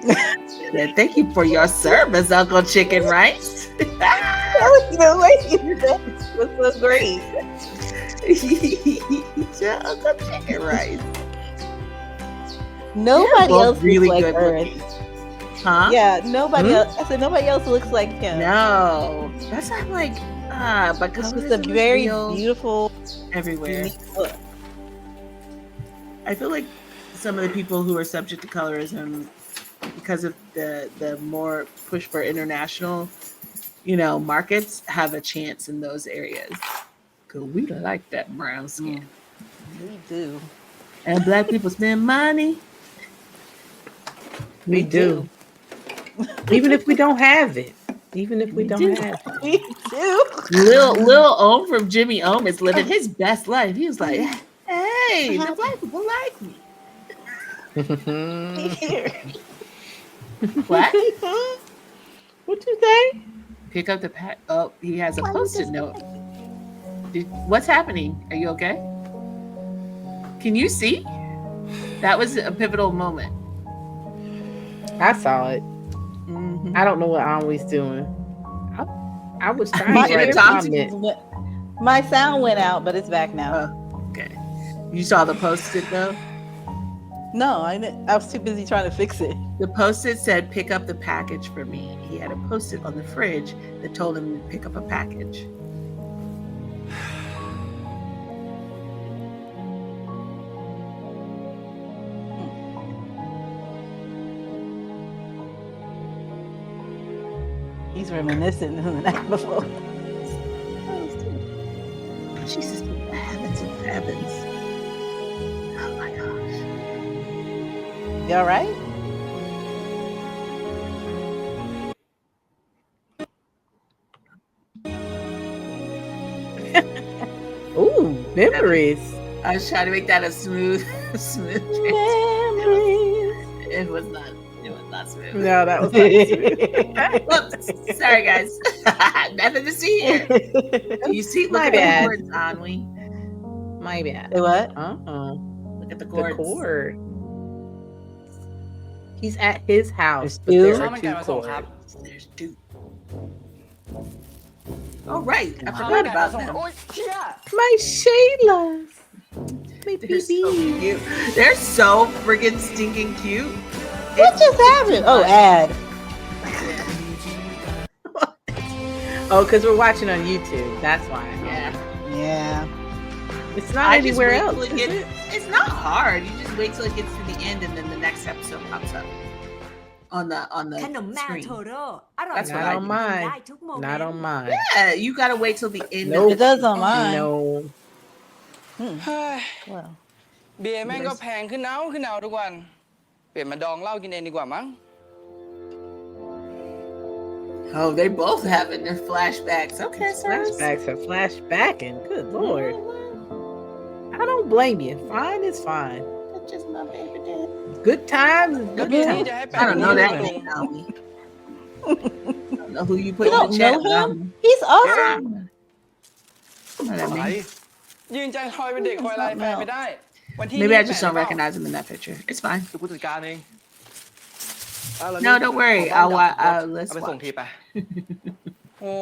Yeah, thank you for your service, Uncle Chicken Rice. The way you did that was so great. Uncle Chicken Rice. Nobody Both else really looks like good Earth. looking. Huh? Yeah, nobody else. I said nobody else looks like him. No. That's not like but It's just a colorism is very real beautiful everywhere. unique look. I feel like some of the people who are subject to colorism, because of the more push for international, markets, have a chance in those areas. Cause we like that brown skin. We do. And black people spend money. We do. Even if we don't have it. Even if we don't have it. We do. Lil Ohm from Jimmy Ohm is living his best life. He was like, hey, the black people like me. What? What'd you say? Pick up the pack. Oh, he has a post-it note. What's happening? Are you okay? Can you see? That was a pivotal moment. I saw it. Mm-hmm. I don't know what Anwi's doing. I was trying My to write a comment. My sound went out, but it's back now. Okay. You saw the post-it though? No, I was too busy trying to fix it. The post-it said, pick up the package for me. He had a post-it on the fridge that told him to pick up a package. He's reminiscing of the night before. Jesus, heavens and heavens. Oh my gosh. You all right? Ooh, memories. I was trying to make that a smooth transition. It was not smooth. No, that was not Whoops. Sorry, guys. Nothing to see here. Do you see? Look My at bad. the chords, Anwi. My bad. Say what? Look at the The chords. chord. He's at his house, but There's there two? are two chords. There's two. Oh, right. I ข้าว forgot ไก่มา about ส่ง them. โอ๊ยเชี่ย My Shaylas. My They're so baby. cute. They're so freaking stinking cute. What just happened? Oh, ad. Oh, because we're watching on YouTube. That's why. Yeah. Yeah. It's not I just anywhere wait else. till it is gets- it? It's not hard. You just wait till it gets to the end, and then the next episode pops up on the ขนมแมว screen. โทโร่อร่อย That's what Not I on do. mine. ได้ทุกโมเมน Not ต์ on mine. Yeah, you gotta wait till the end. Nope. It does on mine. No. เฮ้ย Well, เบียร์แม่งก็แพงขึ้นเอาทุกวัน เปลี่ยนมาดองเหล้ากินเองดีกว่ามั้ง Oh, they both having their flashbacks. Okay, so Flashbacks are flashbacking. Good lord. I don't blame you. Fine is fine. That's just my baby dad. Good times is ก็ good พี่ times. จะให้แปะ I don't know เป็น that ลุ name, ง Naomi. I don't know who you put you in don't the chat. know him? Naomi. He's awesome. Know what I อะไร mean? ยืนใจคอยเป็นเด็กคอยลายแฟนไม่ได้ วันที่ Maybe I 28 just don't เปล่า recognize him in that picture. It's fine. คือผู้จัดการเองแล้ว No, don't worry. ขอบ้าน Let's เอาไปส่ง watch. ทีไป โอ้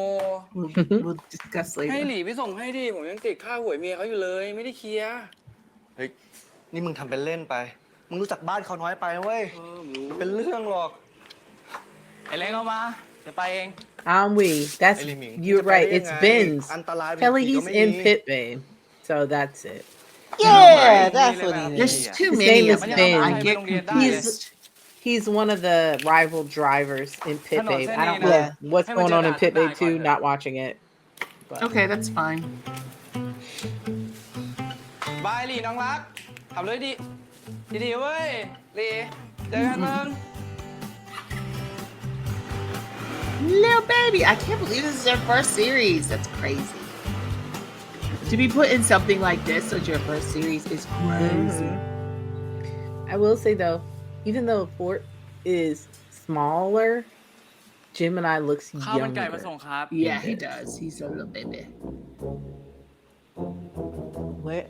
We'll discuss ให้ later. หลีไปส่งให้ดิผมยังติดค่าหวยเมียเขาอยู่เลยไม่ได้เคลียร์ เฮ้ย นี่มึงทำเป็นเล่นไป มึงรู้จักบ้านเขาน้อยไปนะเว้ยเป็นเรื่องหรอก ไอ้เล้งเข้ามาจะไปเอง We. That's ไอ้ลิมิง you're right. It's จะไปได้ยังไง Ben's. อันตราย Kelly, ผีก็ he's ไม่ in มี Pit Babe. So that's it. Yeah, that's what he is. There's too His many name of is them. Ben. I get He's confused. he's one of the rival drivers in Pit Hello, Babe. I don't Sandy. know Yeah. what's Hey, going on in Pit Babe 2. Matilda. Not watching it. But Okay, that's fine. บายหลีน้องรักขับเลยดีเว้ยหลีเจอกันมึง Little baby, I can't believe this is their first series. That's crazy. To be put in something like this as your first series is crazy. I will say though, even though Fort is smaller, Gemini looks ข้าวมันไก่มา younger. ส่งครับ Yeah, he does. He's a little baby. Where?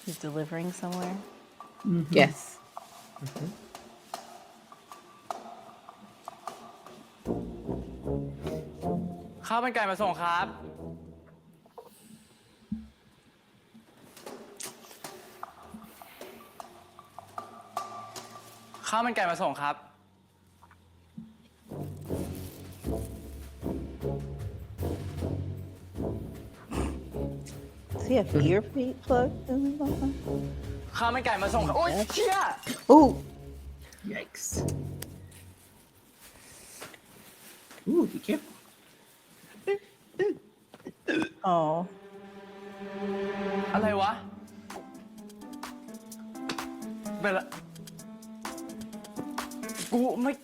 He's delivering somewhere. Yes. ข้าวมันไก่มาส่งครับข้าวมันไก่มาส่งครับ Does he have ear plug? ข้าวมันไก่มาส่งครับโอ๊ยเชี่ย Ooh. Yikes. Ooh, be careful. Oh. อะไรวะเป็นละ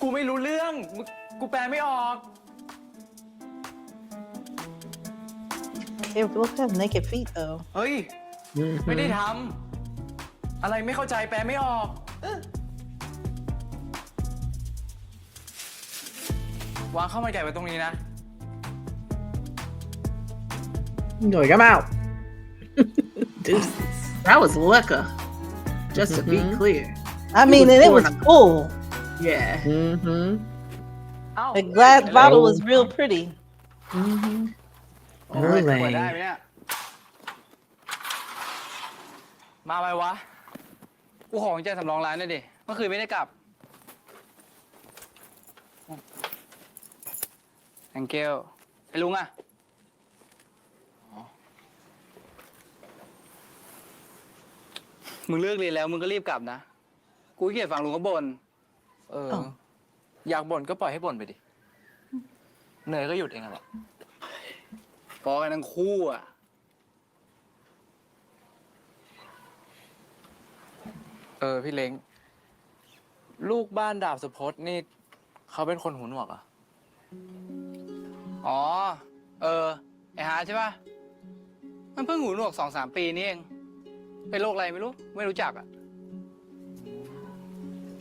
กูไม่รู้เรื่องกูแปลไม่ออก They both have naked feet though. เฮ้ย ไม่ได้ทำอะไรไม่เข้าใจแปลไม่ออกวางข้าวมันไก่ไว้ตรงนี้นะ Nhồi come out. Deuces. That was liquor. Just to be clear. I mean, and it was full. Yeah. Mm-hmm. เอ้า The glass bottle was real pretty. Mm-hmm. โอ้ยเปิดได้ไหมเนี่ยมาไปวะกูขอกุญแจสำรองร้านหน่อยดิเมื่อคืนไม่ได้กลับ thank you ไอ้ลุงอะมึงเลิกเรียนแล้วมึงก็รีบกลับนะกูขี้เกียจฟังลุงเขาบ่นอยากบ่นก็ปล่อยให้บ่นไปดิเหนื่อยก็หยุดเองแหละพอกันทั้งคู่อะพี่เล้งลูกบ้านดาบสุพจน์นี่เขาเป็นคนหูหนวกเหรออ๋อไอ้หาใช่ป่ะมันเพิ่งหูหนวก 2-3 ปีนี่เองเป็นโรคอะไรไม่รู้จักอะ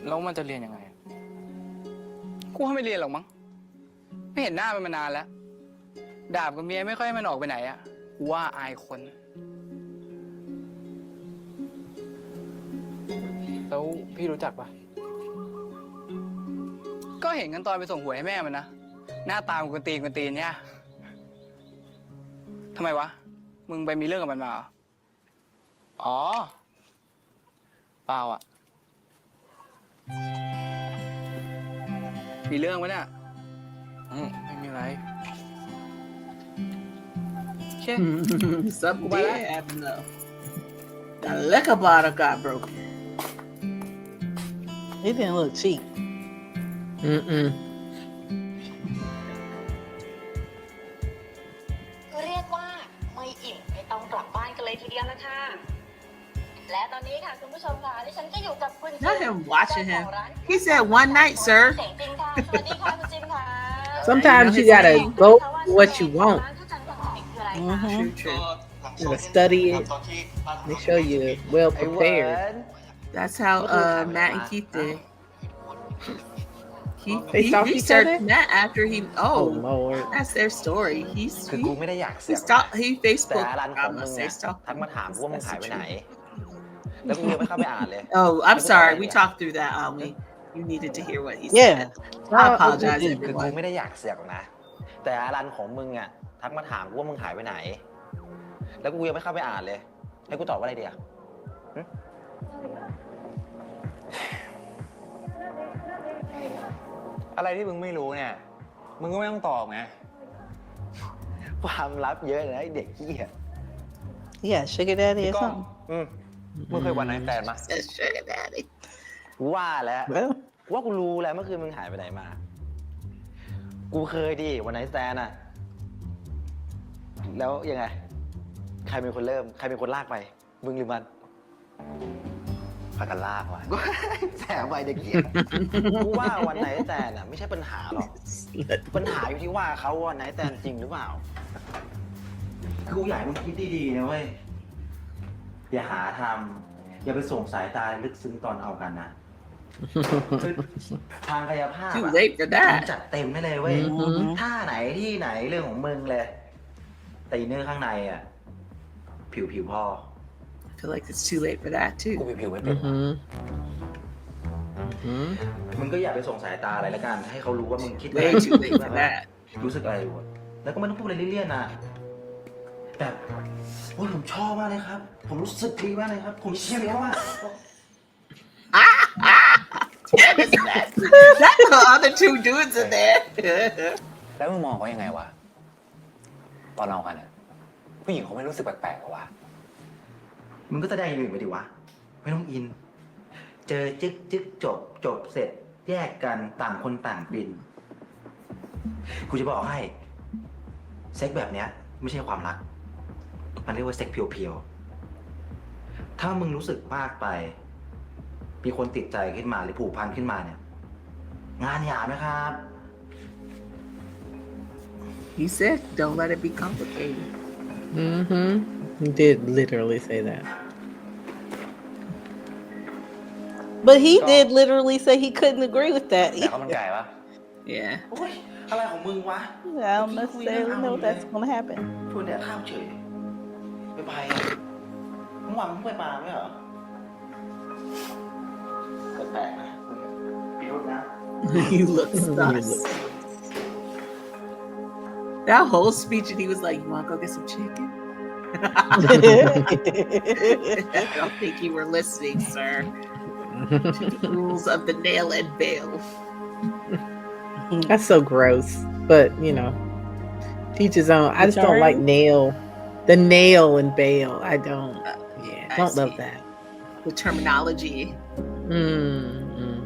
แล้วมันจะเรียนยังไงกูให้ไม่เรียนหรอกมั้งไม่เห็นหน้ามันมานานแล้วดาบกับเมียไม่ค่อยให้มันออกไปไหนอะกูว่าอายคนแล้วพี่รู้จักปะก็เห็นกันตอนไปส่งหวยให้แม่มันนะหน้าตามันกวนตีนเนี่ยทำไมวะมึงไปมีเรื่องกับมันมาเหรออ๋อเปล่าอ่ะมีเรื่องไหมเนี่ยไม่มีอะไรSup, Dad? No. The liquor bottle got broken. It didn't look cheap. Mm-mm. เรียกว่าไม่อิ่มไม่ต้องกลับบ้านกันเลยทีเดียวละค่ะ และตอนนี้ค่ะคุณผู้ชมค่ะดิฉันก็อยู่กับคุณ Not him watching him. He said one night, sir. เจ๋งจริงค่ะสวัสดีค่ะคุณจิมค่ะ Sometimes you gotta go for what you want. True, true. You gotta study it. Make sure you're well prepared. That's how Matt and Keith did. They He saw each researched other? Matt after he. Oh Oh, Lord. that's their story. คือกูไม่ได้อยากเสื He อก stalked. He แต่ Facebook. ร้านของ I'm มึ gonna ง say อะ stalk. ทักมาถามว่ามึง That's หายไป the ไหน truth. แล้วกูยังไม่เข้าไปอ่านเลย Oh, I'm sorry. We talked through that, Almi. You needed to hear what he Yeah. said. I apologize, คือกู everyone. ไม่ได้อยากเสือกหรอกนะ แต่ร้านของมึงอะทักมาถามกูว่ามึงหายไปไหน แล้วกูยังไม่เข้าไปอ่านเลย ให้กูตอบว่าอะไรดีอะหึอะไรที่มึงไม่รู้เนี่ย มึงก็ไม่ต้องตอบไง ความลับเยอะนะไอ้เด็กขี้ย Yeah, sugar daddy or ก็ something. มึงเคยวันไหนแฟนมา Says sugar daddy. กูว่าแล้ว Well, ว่ากูรู้แล้วเมื่อคืนมึงหายไปไหนมา กูเคยดิวันไหนแซนอะแล้วยังไง ใครเป็นคนเริ่ม ใครเป็นคนลากไป มึงหรือมันพากันลากว่ะ แสบไปเด็กเหี้ยกูว่าวันไหนแซนอะไม่ใช่ปัญหาหรอก ปัญหาอยู่ที่ว่าเขาวันไหนแซนจริงหรือเปล่า กูอยากให้มึงคิดดีๆนะเว้ย อย่าหาทำอย่าไปส่งสายตาลึกซึ้งตอนเอากันนะทางกายภาพ Too late for that. จัดเต็มไม่เลยเว้ย Mhm. ท่าไหนที่ไหนเรื่องของมึงเลย แต่อินเนอร์ข้างในอ่ะ ผิวพอ I feel like it's too late for that กู too. ผิวไม่เป็นว่ะ Mhm. มึงก็อย่าไปส่งสายตาอะไรละกันให้เขารู้ว่ามึงคิดอะไร Way too late for that. รู้สึกอะไรอยู่อะแล้วก็ไม่ต้องพูดอะไรเลี่ยนๆนะแบบโอ้ยผมชอบมากเลยครับ ผมรู้สึกดีมากเลยครับ ผมเชื่อเลยว่า That's the other two dudes in there. แล้วมึงมองเขายังไงวะตอนเรากันอะผู้หญิงเขาไม่รู้สึกแปลกๆหรอวะมึงก็แสดงอย่างอื่นไปดิวะไม่ต้องอิน เจอจึ๊กจบเสร็จ แยกกันต่างคนต่างบินกูจะบอกให้เซ็กแบบเนี้ยไม่ใช่ความรักมันเรียกว่าเซ็กเพียวๆถ้ามึงรู้สึกมากไปมีคนติดใจขึ้นมาหรือผูกพันขึ้นมาเนี่ยงานหยาบนะครับ He said, "Don't let it be complicated." Mhm. He did literally say that. But he did literally say he couldn't agree with that. แต่เขามันไก่ปะ Yeah. โอ้ยอะไรของมึงวะ I don't necessarily know that's gonna happen. พูดเนี่ยข้ามเฉยไปอ่ะมึงหวังมึงไปปลาไหมเหรอแปลกๆนะพิรุธนะ He looks sus. That whole speech, and he was like, "You want to go get some chicken?" I don't think you were listening, sir. To the rules of the nail and bail. That's so gross. But, you know, teach his own. I just don't like the nail and bail. I don't. Yeah, I don't love see. that. The terminology. Mm-hmm.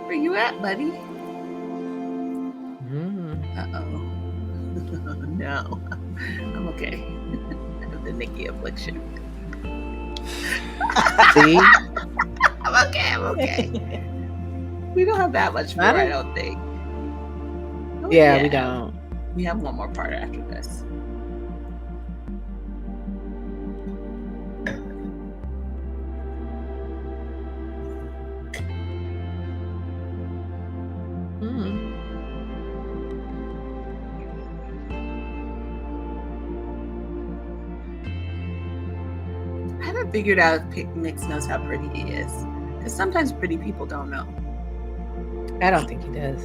Where you at, buddy? Mm. Uh-oh. No. I'm okay. I have the Nikki affliction. See? I'm okay. We don't have that much more, I don't think. Oh, Yeah, we don't. We have one more part after this. Mm. I haven't figured out if Mix knows how pretty he is. Because sometimes pretty people don't know. I don't think he does.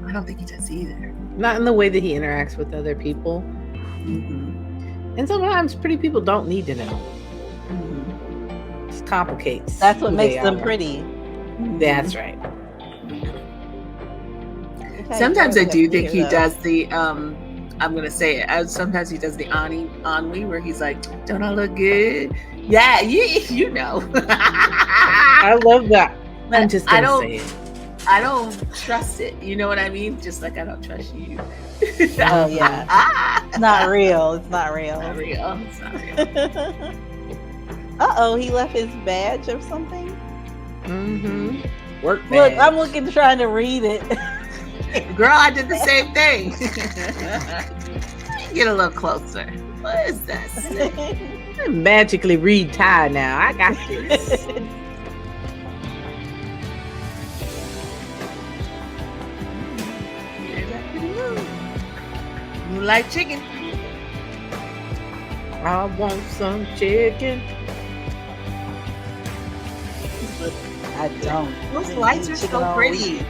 I don't think he does either. Not in the way that he interacts with other people. Mm-hmm. And sometimes pretty people don't need to know. Mm-hmm. It complicates. That's what who makes they them are. pretty. That's right. Sometimes I do think he does the I'm gonna say it. Sometimes he does the ennui where he's like, "Don't I look good?" Yeah, you know. I love that. I'm just gonna say it. I don't trust it. You know what I mean? Just like I don't trust you. Oh yeah. It's not real. It's not real. Not real. It's not real. Uh-oh, he left his badge or something. Mm-hmm. Work badge. Look, I'm looking, trying to read it. Girl, I did the same thing. Get a little closer. What is this? I magically read Thai now. I got this. Moonlight Chicken. I want some chicken. I don't. Those lights are so pretty.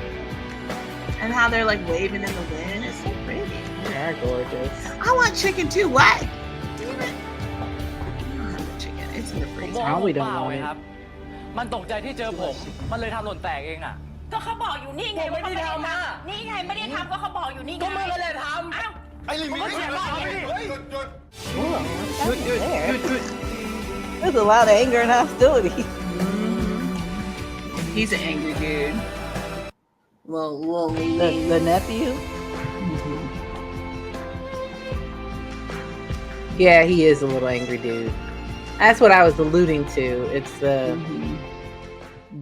And how they're like waving in the wind. It's so pretty. They are gorgeous. I want chicken too. What? Damn it. I don't have the chicken. It's in the ผม freezer. บอก Probably เป don't ล่า want ไง it. ครับ มันตกใจที่เจอผม มันเลยทำหล่นแตกเองน่ะ ก็เขาบอกอยู่นี่ไง ผมไม่ได้ทำอะ นี่ไงไม่ได้ทำก็เขาบอกอยู่นี่ไง ก็มึงอะไรท อ้าว ำไอ้ลิมิตเสียงว่าไง There's a lot of anger and hostility. He's an angry dude. Little The nephew. Yeah, he is a little angry dude. That's what I was alluding to. It's the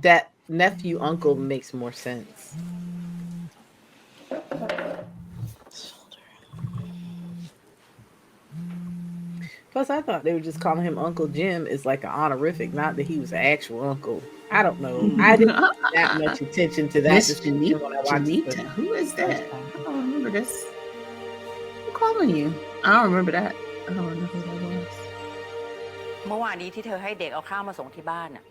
that nephew uncle makes more sense. Plus, I thought they were just calling him Uncle Jim is like an honorific, not that he was an actual uncle. I don't know. I didn't pay that much attention to that Miss description when I watched it. Janita. Who is that? I don't remember this. following you. I don't remember that. I don't remember who that was. เมื่อวานนี้ที่เธอให้เด็กเอาข้าวมาส่งที่บ้านน่ะ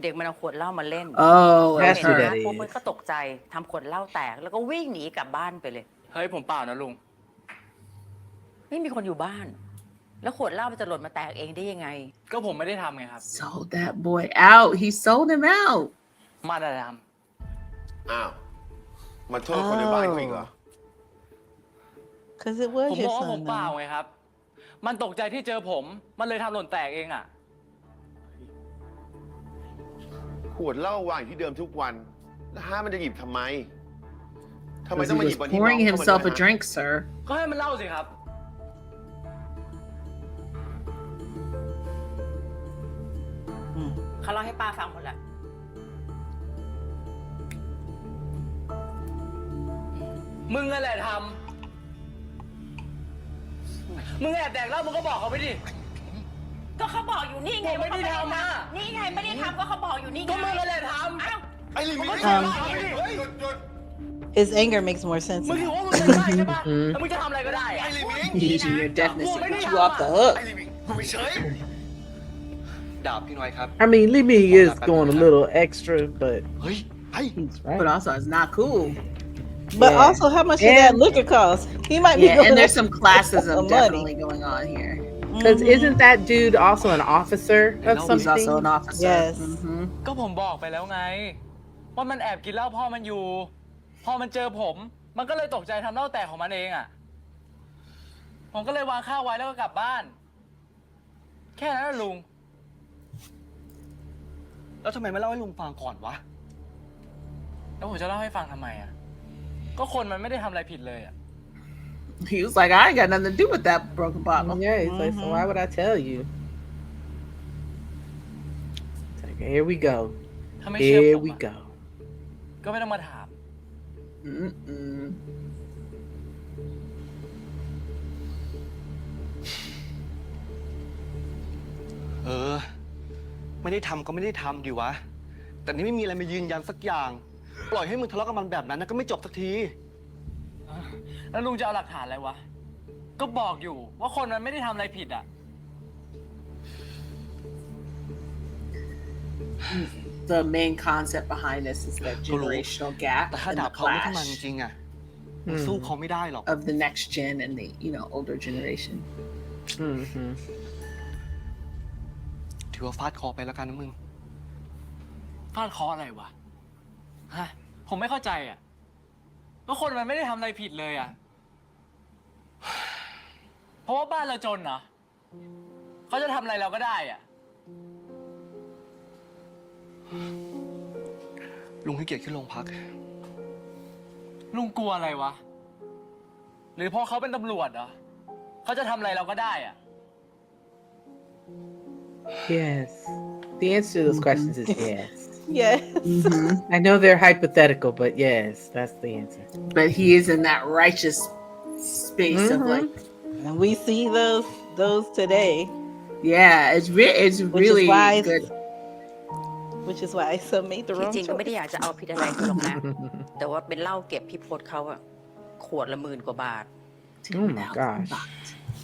เด็กมันเอาขวดเหล้ามาเล่น Oh, it was That's who her. that is. พวกมันก็ตกใจทำขวดเหล้าแตกแล้วก็วิ่งหนีกลับบ้านไปเลย เฮ้ยผมเปล่านะลุง ไม่มีคนอยู่บ้าน แล้วขวดเหล้ามันจะหล่นมาแตกเองได้ยังไง ก็ผมไม่ได้ทำไงครับ Sold that boy out. He sold him out. มาแต่ท อ้าว มาโทษคนในบ้านเขาอีกเหรอ Because it ำ was ผม your บอกว่าผ son. มเปล่า Though. ไงครับ มันตกใจที่เจอผม มันเลยทำหล่นแตกเองอ่ะ ขวดเหล้าวางอยู่ที่เดิมทุกวัน แล้วห้ามันจะหยิบทำไม ทำไม Because ต้อง he มาห was ยิบวันที่น้อง pouring เข้ามา himself ด้วย a ฮะ drink, sir. ก็ให้มันเล่าสิครับ เขาเล่าให้ป้าฟังหมดแล้ว มึงนั่นแหละทำ มึงแอบแดกเหล้ามึงก็บอกเขาไปดิ ก็เขาบอกอยู่นี่ไง ผมไม่ได้ทำนะ นี่ไงไม่ได้ทำก็เขาบอกอยู่นี่ไง ก็มึงนั่นแหละท อ้าว ไอ้ลิมิ ำ ต หยุด His anger makes more sense. มึง now. ถือว่ามึงเป็นได้ใช่ปะแล้วมึงจะทำอะไรก็ได้อะ ไอ้ลิมิต Using your deafness to Well, put maybe you off the I'm- hook. ไอ้ลิมิตมึงไม่เฉย ดาบพี่น้อยครับ I mean, Libby is going a little extra, but เฮ้ยไอ้ he's But right. also, it's not cool. But Yeah. also, how much did that And- liquor cost? He might be Yeah, going and there's up some classism some definitely money. going on here. Because isn't that dude also an officer of No, He's something? also an officer. Yes. Mhm. ก็ผมบอกไปแล้วไง ว่ามันแอบกินเหล้าพ่อมันอยู่ พอมันเจอผม มันก็เลยตกใจทำเหล้าแตกของมันเองอ่ะ ผมก็เลยวางข้าวไว้แล้วก็กลับบ้าน แค่นั้นนะลุง แล้วทำไมไม่เล่าให้ลุงฟังก่อนวะ แล้วผมจะเล่าให้ฟังทำไมอ่ะ ก็คนมันไม่ได้ทำอะไรผิดเลยอ่ะ He was like, I ain't got nothing to do with that broken bottle. Yeah, he's like, so why would I tell you? It's like, here we go. ถ้าไม่เชื่อ Here ผม we อะ go. ก็ไม่ต้องมาถาม Mm-mm. ไม่ได้ทำก็ไม่ได้ทำดิวะ แต่นี่ไม่มีอะไรมายืนยันสักอย่าง ปล่อยให้มึงทะเลาะกับมันแบบนั้นนะก็ไม่จบสักที แล้วลุงจะเอาหลักฐานอะไรวะ ก็บอกอยู่ว่าคนมันไม่ได้ทำอะไรผิดอ่ะ The main concept behind this is the generational gap แต่ถ้า and ดา the บเขาไม่ขึ้นมาจ clash ริงๆอ่ะมึงสู้เขาไม่ได้หรอก of the next gen and the older generation. Mm-hmm. ถือว่าฟาดคอไปแล้วกันนะมึง ฟาดเคออะไรวะ ฮะ ผมไม่เข้าใจอ่ะก็คนมันไม่ได้ทำอะไรผิดเลยอ่ะ เพราะว่าบ้านเราจนเหรอเขาจะทำอะไรเราก็ได้อ่ะ ลุงขี้เกียจขึ้นโรงพัก ลุงกลัวอะไรวะ หรือเพราะเขาเป็นตำรวจเหรอเขาจะทำอะไรเราก็ได้อ่ะ Yes. The answer to those questions is yes. Yes. I know they're hypothetical, but yes, that's the answer. But he is in that righteous space of like, And we see those today, yeah, it's which really is why good. which is why some made the ที่ wrong จริงก็ไม่ได้ choice. อยากจะเอาผิดอะไรเขาหรอกนะ แต่ว่าเป็นเหล้าเก็บพี่พศเขาอะขวดละ10,000 กว่าบาท Oh my gosh.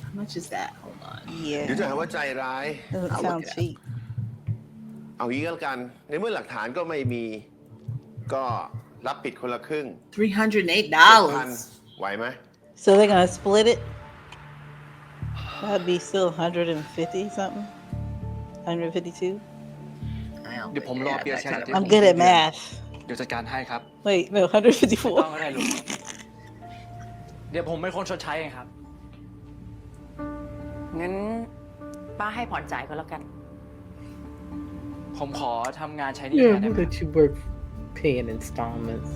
How much is that? Hold on. เดี๋ยวจะ Yeah, หาว่าใจร้าย doesn't I'll sound look it up. cheap. เอางี้ก็แล้วกัน ในเมื่อหลักฐานก็ไม่มี ก็รับผิดคนละครึ่ง $308. ไหวไหม So they're gonna split it. That'd be still 150 something, 152. I don't เดี๋ยวผม think รอ they เปีย have ร์ that แช kind ร์ of ที่ I'm ผม good at math. เดี๋ยวจัดการให้ครับ Wait, no, ต้อง 154. ก็ได้ลุง เดี๋ยวผมเป็นคนชดใช้เองครับ งั้นป้าให้ผ่อนจ่ายก็แล้วกัน ผมขอทำงานใช้หนี่ Yeah, แทนได้ไหม that you work paying installments.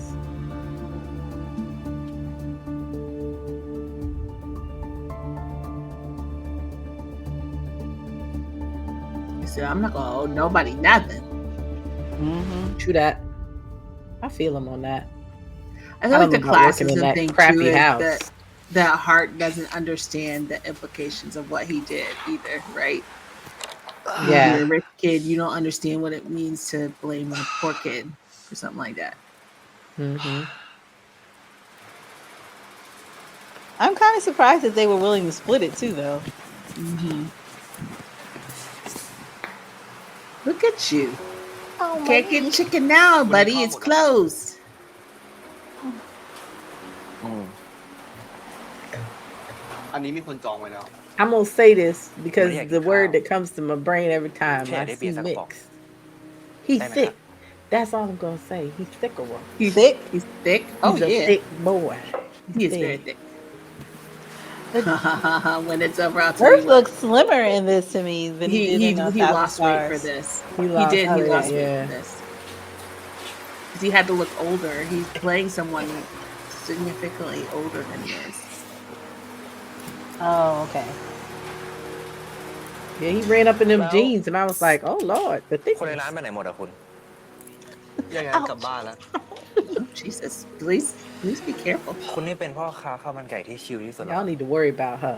He said, I'm not gonna owe nobody nothing. Mm-hmm. True that. I feel him on that. I feel I like the don't know about working in classism that thing too crappy is house. that Hart doesn't understand the implications of what he did either, right? Yeah. You're a rich kid, you don't understand what it means to blame a poor kid for something like that. Mm-hmm. I'm kind of surprised that they were willing to split it too, though. Look at you. Oh, Can't get chicken now, buddy. It's closed. อันนี้มีคนจองไว้แล้ว I'm gonna say this because the word that comes to my brain every time I see mix. He's thick. That's all I'm gonna say. He's thick or what? He's thick. He's thick. Oh He's a yeah, thick boy. he is very thick. When it's over, I'll tell Bert you. What. looks slimmer in this to me than he did in He lost weight for this. He lost weight for this. 'Cause he had to look older. He's playing someone significantly older than he is. Oh, okay. Yeah, he ran up in them jeans, and I was like, "Oh Lord, the thick." คนในร้านไปไหนหมดอะคุณ ยังไงกลับบ้านแล้ว Jesus, please be careful. คุณนี่เป็นพ่อค้าข้าวมันไก่ที่ชิลที่สุดแล้ว Y'all need to worry about her.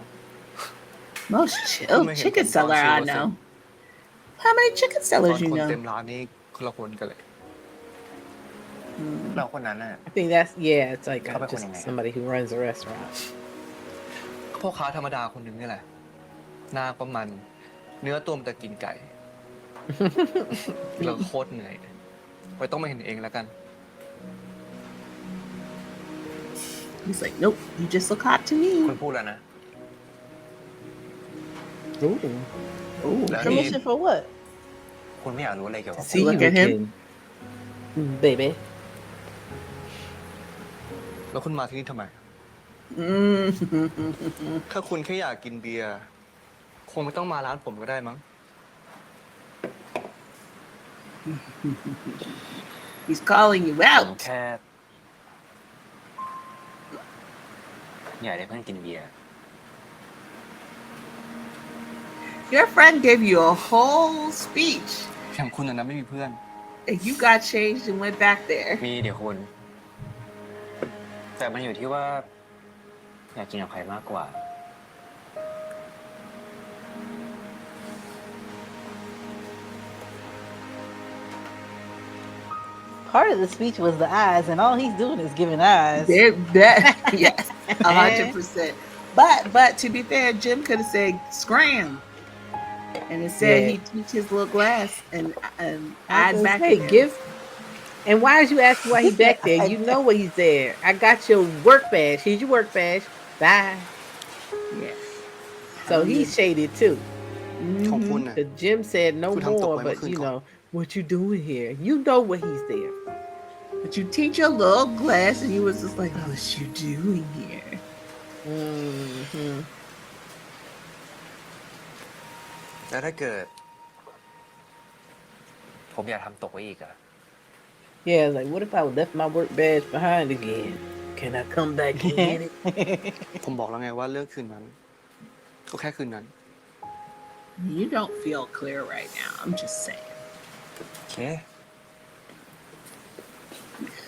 Most chill chicken seller I know. How many chicken ตอน sellers you คน know? เต็มร้านนี่คนละคนกันเลย เราคนนั้นน่ะ I think that's it's like How about just when I- somebody who runs a restaurant. พ่อค้าธรรมดาคนหนึ่งนี่แหละ หน้าก็มัน เนื้อตัวมันจะกินไก่ เราโคตรเหนื่อยไว้ต้องมาเห็นเองแล้วกัน He's like, nope, you just look hot to me. คุณพูดแล้วนะ Ooh, Permission for what? คุณไม่อยากรู้อะไรเกี่ยวกับ see Look you at him. again, baby. แล้วคุณมาที่นี่ทำไม ถ้าคุณแค่อยากกินเบียร์ คงไม่ต้องมาร้านผมก็ได้มั้ง He's calling you ผม out. แค่อยากได้เพื่อนกินเบียร์ Your friend gave you a whole speech, อย่างคุณน่ะไม่มีเพื่อน and you got changed and went back there. มีเดี๋ยวคุณ แต่มันอยู่ที่ว่า อยากกินกับใครมากกว่า Part of the speech was the eyes, and all he's doing is giving eyes. Yes, 100%. But to be fair, Jim could have said scram, and instead he took his little glass and eyed back at him. Give. And why did you ask why he's back there? You know why he's there. I got your work badge. Here's your work badge. Bye. Yeah. So he's shaded too. ของคุณน่ะ The Jim said no คุณทำตก more, ไปเมื่อ but คืน you ก่อน know what you doing here. You know what he's there. But you teach your little glass, and he was just like, "What you doing here?" Mm-hmm. แล้วถ้าเกิด ผมอยากทำตกไว้อีกอะ Yeah, like what if I left my work badge behind again? Can I come back and get it? ผมบอกแล้วไงว่าเรื่องคืนนั้น ก็แค่คืนนั้น You don't feel clear right now. I'm just saying. โอเค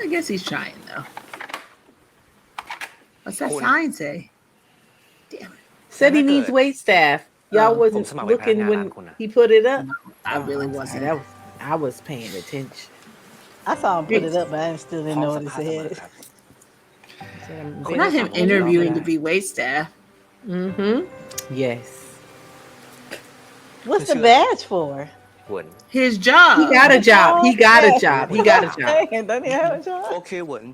I guess he's trying though. What's that Cool. sign say? Damn it! Said he Not needs good. wait staff. Y'all Oh. wasn'tผมสมัคร looking เป็นพนักงาน when ร้านคุณอะ he put it up. I really wasn't. I was paying attention. I saw him put it up, but I still didn't know what it ขอสัมภาษณ์ said. ครับ Said I'm Cool. Not very him Cool. interviewing to Cool. be wait staff. Mm-hmm. Yes. What's the Sure. badge for? วน His job. He got a job. He got a job. He got a job. Doesn't he have a job? โอเคเหวิน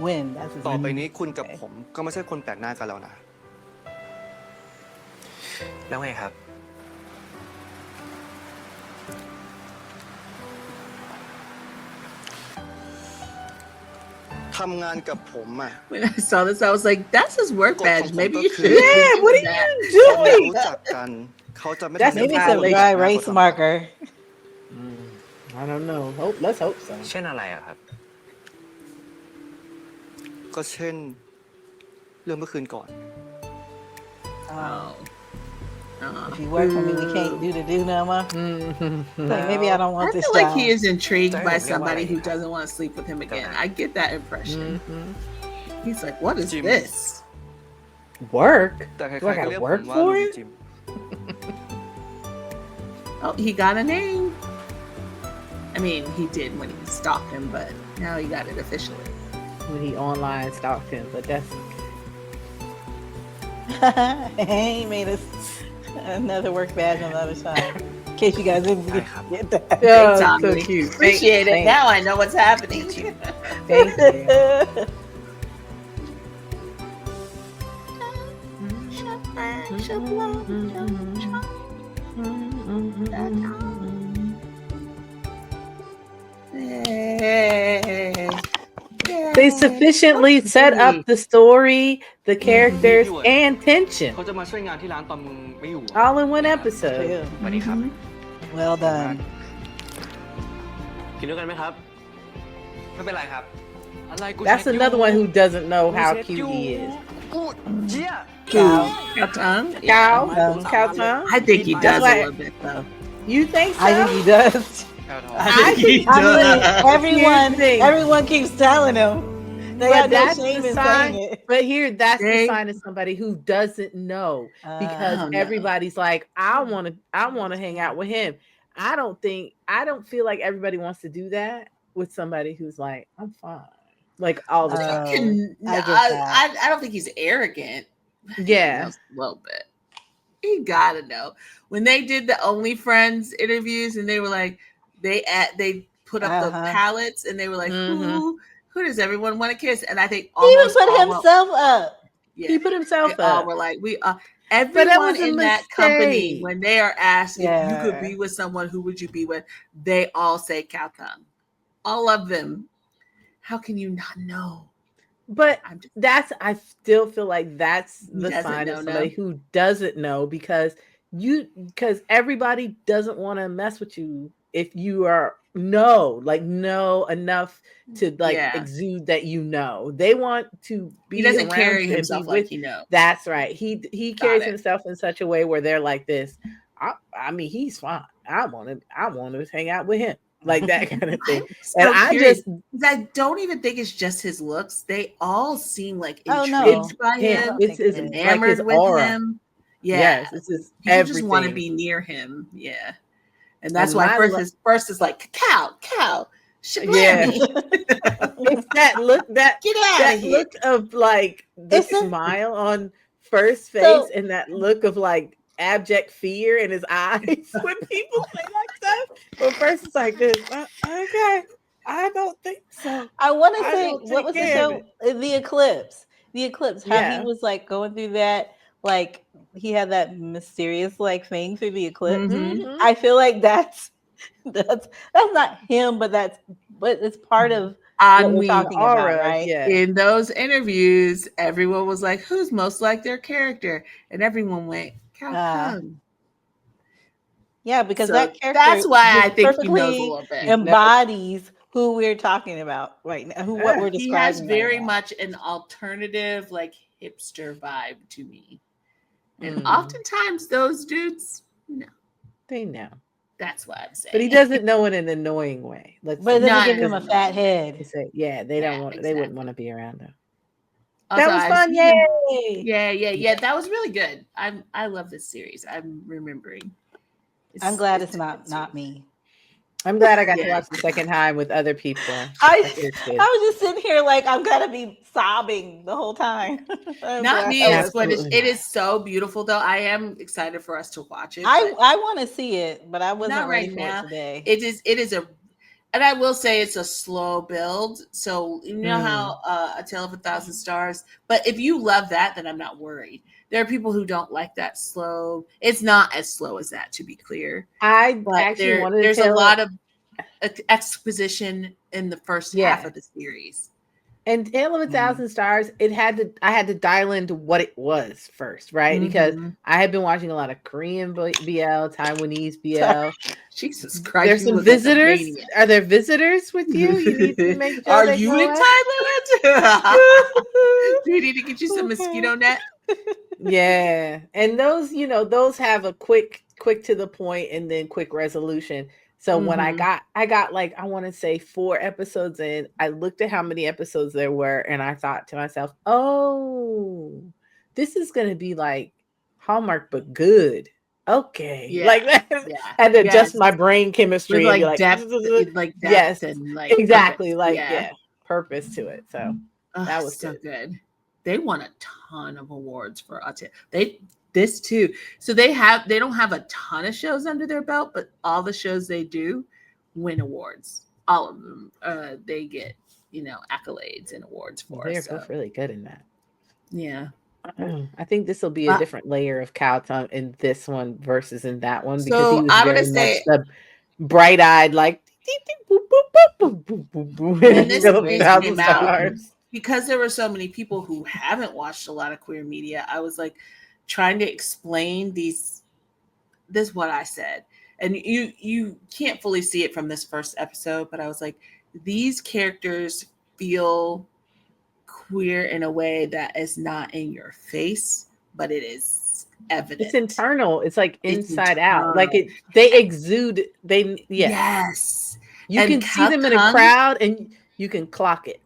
When? That's his ต่อไป name. นี้คุณกับผมก็ไม่ใช่คนแปลกหน้ากันแล้วนะ แล้วไงครับ ทำงานกับผมอ่ะ When I saw this, I was like, "That's his work กฎ badge. ของผม Maybe ก็ you คื should." อ Yeah, what are that. you เขาไม่ doing? รู้จักกัน เขาจะไม่ That's ทำ Maybe ให้ some คน dry แปลกหน้า erase เขาทำ marker. I don't know. Let's hope so. เช่นอะไรอะครับ ก็เช่น เรื่องเมื่อคืนก่อน Oh. If you work for me, we can't do the do no more. Mm-hmm. Like maybe I don't I want this feel like job. he is intrigued Don't by get somebody worried. who doesn't want to sleep with him again. Okay. I get that impression. He's like, "What is Jim. this?" Work? แต่ใคร Do I ๆก็ gotta เรียกผม work ว่า for ลุง it? จิม Oh, he got a name. I mean, he did when he stalked him, but now he got it officially. When he online stalked him, but that's He made us another work badge on the other side. In case you guys didn't get that. Oh, Thanks, so Tommy. cute. Appreciate it. Thanks. Now I know what's happening. Thank you. They sufficiently set up the story, the characters, and tension เขาจะมาช่วยงานที่ร้านตอนมึงไม่อยู่ all in one episode. สวัสดีครับ Well done. กินด้วยกันไหมครับ ไม่เป็นไรครับ อะไรกู That's เช็คอยู่ another one who doesn't know how กูเช็ค cute อยู่ he is. กูเจี๊ย Cow. Cow-tongue? Cow, Yeah. cow tongue. I think he does That's a why- little bit though. You think so? I think he does. แถวทอง I think he I mean, does. everyone, Here's the thing. everyone keeps telling him. They But got no that's shame the in sign. saying it. But here, that's the They- sign of somebody who doesn't know because I don't know. everybody's like, I want to hang out with him. I don't feel like everybody wants to do that with somebody who's like, I'm fine, like all the time. I get that. I don't think he's arrogant. Yeah. He knows a little bit. He gotta know. When they did the Only Friends interviews and they were like, they put up the palettes and they were like, who does everyone want to kiss? And I think He even almost put all himself up. yeah, He put himself they all up. were like, that everyone was a in that company, mistake. when they are asked if you could Yeah. be with someone, who would you be with? They all say Cow-tongue. All of them. How can you not know? But I'm just, I still feel like that's He the doesn't sign know, of somebody no. who doesn't know because everybody doesn't want to mess with you if you know enough to Yeah. exude that you know. They want to be he doesn't around carry you and himself be like with he knows. That's right. He carries it. himself in such a way where they're like this. I mean, he's fine. I want to hang out with him. Like that kind of thing. I'm so And I curious, just 'cause I don't even think it's just his looks. They all seem like Oh, no. intrigued by him. him, It's his like enamored his with aura. him. Yeah. Yes, it's his People just want to everything. be near him. Yeah. And that's And why my first is like cow. Yeah. Shablammy. It's that look Get out that of here. look of like the It's a- smile on first face and that look of like abject fear in his eyes when people say that stuff. But first it's like this. Okay, I don't think so. I want to I say, don't what take was the care of show? The Eclipse. The Eclipse. How Yeah. he was like going through that, like he had that mysterious like thing through the eclipse. Mhm. I feel like that's not him, but it's part of what we're Ennui, talking Aura, about, right? yeah. In those interviews, everyone was like, who's most like their character? And everyone went, Cow-tongue. Yeah, because So that character that's why I just think he perfectly knows a little bit. embodies who we're talking about right now, what we're He describing. has right very now. much an alternative, like hipster vibe to me. And Mm. oftentimes those dudes, no, They know. that's what I'm saying. But he doesn't know in an annoying way. Let's But it say. doesn't No, give it him a doesn't. fat head. Yeah, they don't Yeah, want they wouldn't exactly. want to be around him. Also, That was I've fun. seen him- Yay. Yeah. That was really good. I love this series. I'm remembering. I'm glad it's a not good not series. me. I'm glad I got to Yeah. watch the second time with other people. I Like your kids. was just sitting here like I'm gonna be sobbing the whole time. I'm Not glad- me Oh, as Squid. absolutely It is so beautiful, though. I am excited for us to watch it. I but want to see it, but I wasn't not ready right for now. it today. It is a, and I will say it's a slow build. So you know how A Tale of a Thousand Stars. But if you love that, then I'm not worried. There are people who don't like that slow. It's not as slow as that, to be clear. I But actually wanted to there's a tell lot of exposition in the first half Yeah. of the series. And Tale of a Thousand Stars, I had to dial into what it was first, right? Because Mhm. I had been watching a lot of Korean BL, Taiwanese BL. Jesus Christ! There's you some look like a visitors. maniac. Are there visitors with you? You need to make sure Are they you go in out? Thailand? Do we need to get you some mosquito net? Yeah. And those have a quick to the point and then quick resolution. So when I got like, I want to say 4 episodes in, I looked at how many episodes there were and I thought to myself, oh, this is going to be like Hallmark, but good. Okay. Yeah. Like that. Yeah. Had to adjust Yes. my brain chemistry With and be like like, depth, yes, and like exactly. purpose. Like, yeah, purpose to it. So Ugh, that was so good. good. they won a ton of awards for autism. This too. So they don't have a ton of shows under their belt, but all the shows they do win awards. All of them, they get accolades and awards for. They're both really good in that. Yeah. I think this will be a different layer of Cow Tongue in this one versus in that one, because So he was I'm very gonna say, much the bright-eyed, like when this series thousand came out, stars. because there were so many people who haven't watched a lot of queer media, I was like trying to explain this is what I said. And you can't fully see it from this first episode, but I was like, these characters feel queer in a way that is not in your face, but it is evident. It's internal. It's like inside out. Like they exude. Yes. You can see them in a crowd and you can clock it.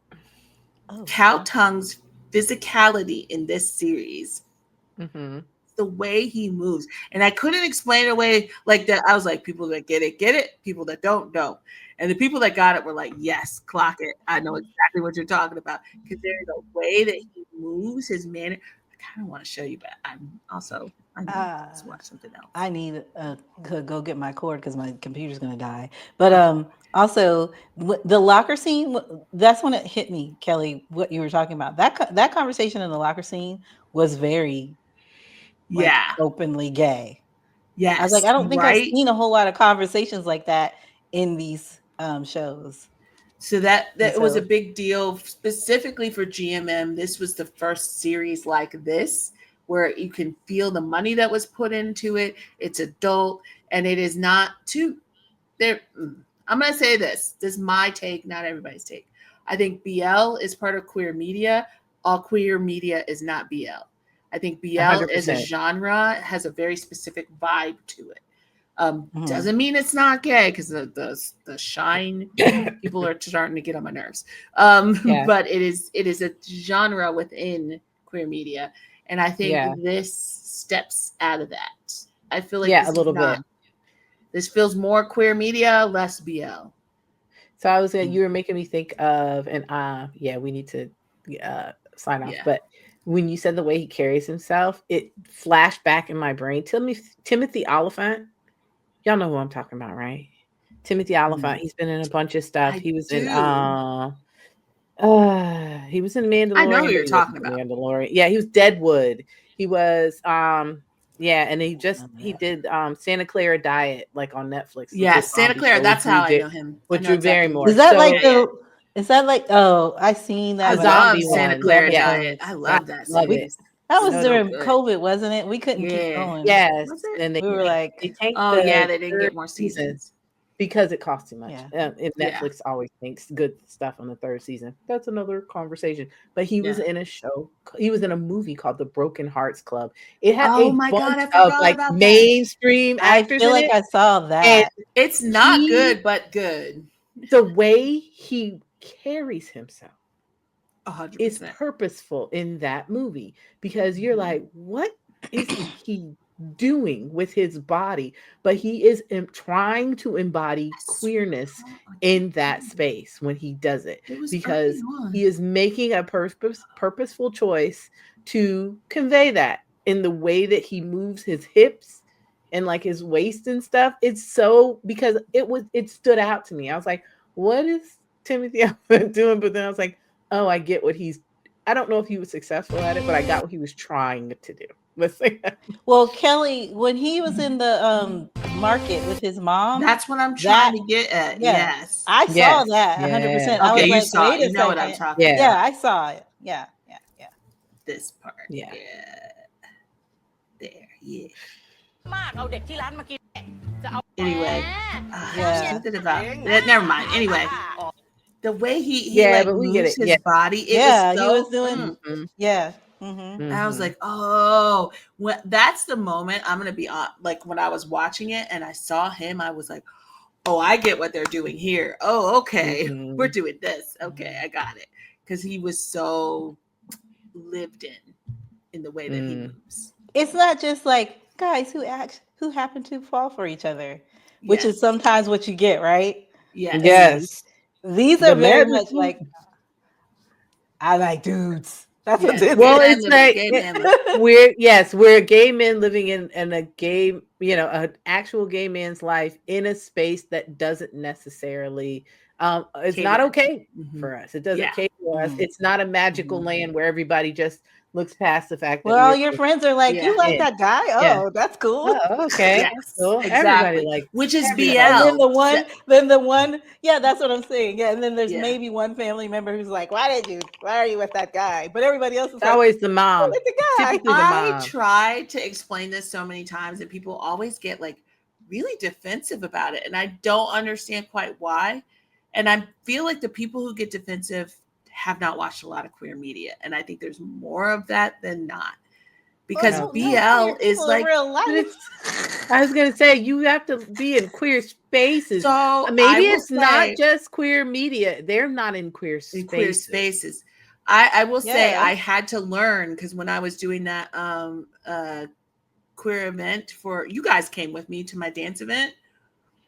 Cow Tongue's physicality in this series, the way he moves, and I couldn't explain it away like that. I was like, people that get it. People that don't. And the people that got it were like, yes, clock it. I know exactly what you're talking about, because there's a way that he moves, his manner. I kind of want to show you, but I need to watch something else. I need to go get my cord because my computer's going to die. But also, the locker scene, that's when it hit me, Kelly, what you were talking about. That conversation in the locker scene was very openly gay. Yes. I was like, I don't think I've seen a whole lot of conversations like that in these shows. So that was a big deal specifically for GMM. This was the first series like this where you can feel the money that was put into it. It's adult, and it is not too there. I'm going to say this. This is my take, not everybody's take. I think BL is part of queer media. All queer media is not BL. I think BL 100%. is a genre, has a very specific vibe to it. Doesn't mean it's not gay, because the shine people are starting to get on my nerves. But it is a genre within queer media, and I think this steps out of that. I feel like a little bit. This feels more queer media, less BL. So I was you were making me think of, and we need to sign off. But when you said the way he carries himself, it flashed back in my brain. Timothy Oliphant. Y'all know who I'm talking about, right? Timothy Oliphant. He's been in a bunch of stuff. He was in Mandalorian. I know who you're talking about. Mandalorian. Yeah, he was Deadwood. He was and he did Santa Clara Diet, like on Netflix. Yeah, Santa Clara, that's how I know him. With Drew Barrymore. Is that I seen that. I love Santa Clara Diet. I love that series. That was during COVID, wasn't it? We couldn't keep going. Yes. And we were like, they didn't get more seasons. Because it costs too much. Yeah. And Netflix always thinks good stuff on the third season. That's another conversation. But he was in a show. He was in a movie called The Broken Hearts Club. It had a bunch of like mainstream actors. I feel like I saw that. And it's not good, but good. The way he carries himself 100%. is purposeful in that movie, because you're like, what is he doing with his body? But he is trying to embody queerness in that space when he does it, because he is making a purposeful choice to convey that in the way that he moves his hips and like his waist and stuff. It's so, because it stood out to me. I was like, what is Timothy doing? But then I was like, oh, I get what I don't know if he was successful at it, but I got what he was trying to do. Let's say that. Well, Kelly, when he was in the market with his mom, that's what I'm trying to get at. Yeah, yes, I saw that 100%. I was you like, saw wait it. a You know what second. I'm talking about. Yeah, I saw it. Yeah. This part. Yeah. There. Yeah. Anyway, something about never mind. Anyway, the way he but we moves get it. his body, he was doing. And I was like, oh, that's the moment. I'm gonna be on. Like when I was watching it and I saw him, I was like, oh, I get what they're doing here. Oh, okay, we're doing this. Okay, I got it, because he was so lived in the way that he moves. It's not just like guys who happen to fall for each other, which is sometimes what you get, right? Yes. These are very much like, I like dudes. That's what Yeah. it Well, Gay is. it's man like living, gay man living. we're gay men living in a gay, an actual gay man's life in a space that doesn't necessarily it's not Cater. okay Mhm. for us. It doesn't Yeah. cater to us. Mm. It's not a magical land where everybody just looks past the fact that Well, all we're your friends are like, Yeah. you like in. that guy? Yeah. Oh, that's cool. Oh, okay. That's Yes, cool. Everybody exactly. likes Which is everybody. And BL. then the one, yeah, that's what I'm saying. Yeah, and then there's Yeah. maybe one family member who's like, why are you with that guy? But everybody else is It's like, always the I mom. like the guy. Typically the I mom. try to explain this so many times and people always get like really defensive about it. And I don't understand quite why. And I feel like the people who get defensive have not watched a lot of queer media. And I think there's more of that than not. Because Well, BL no, is people in like, real But life. I was gonna say you have to be in queer spaces. so I Maybe will it's not say just queer media. They're not in queer in spaces. queer spaces. I will say Yeah. I had to learn because when I was doing that queer event for you guys came with me to my dance event.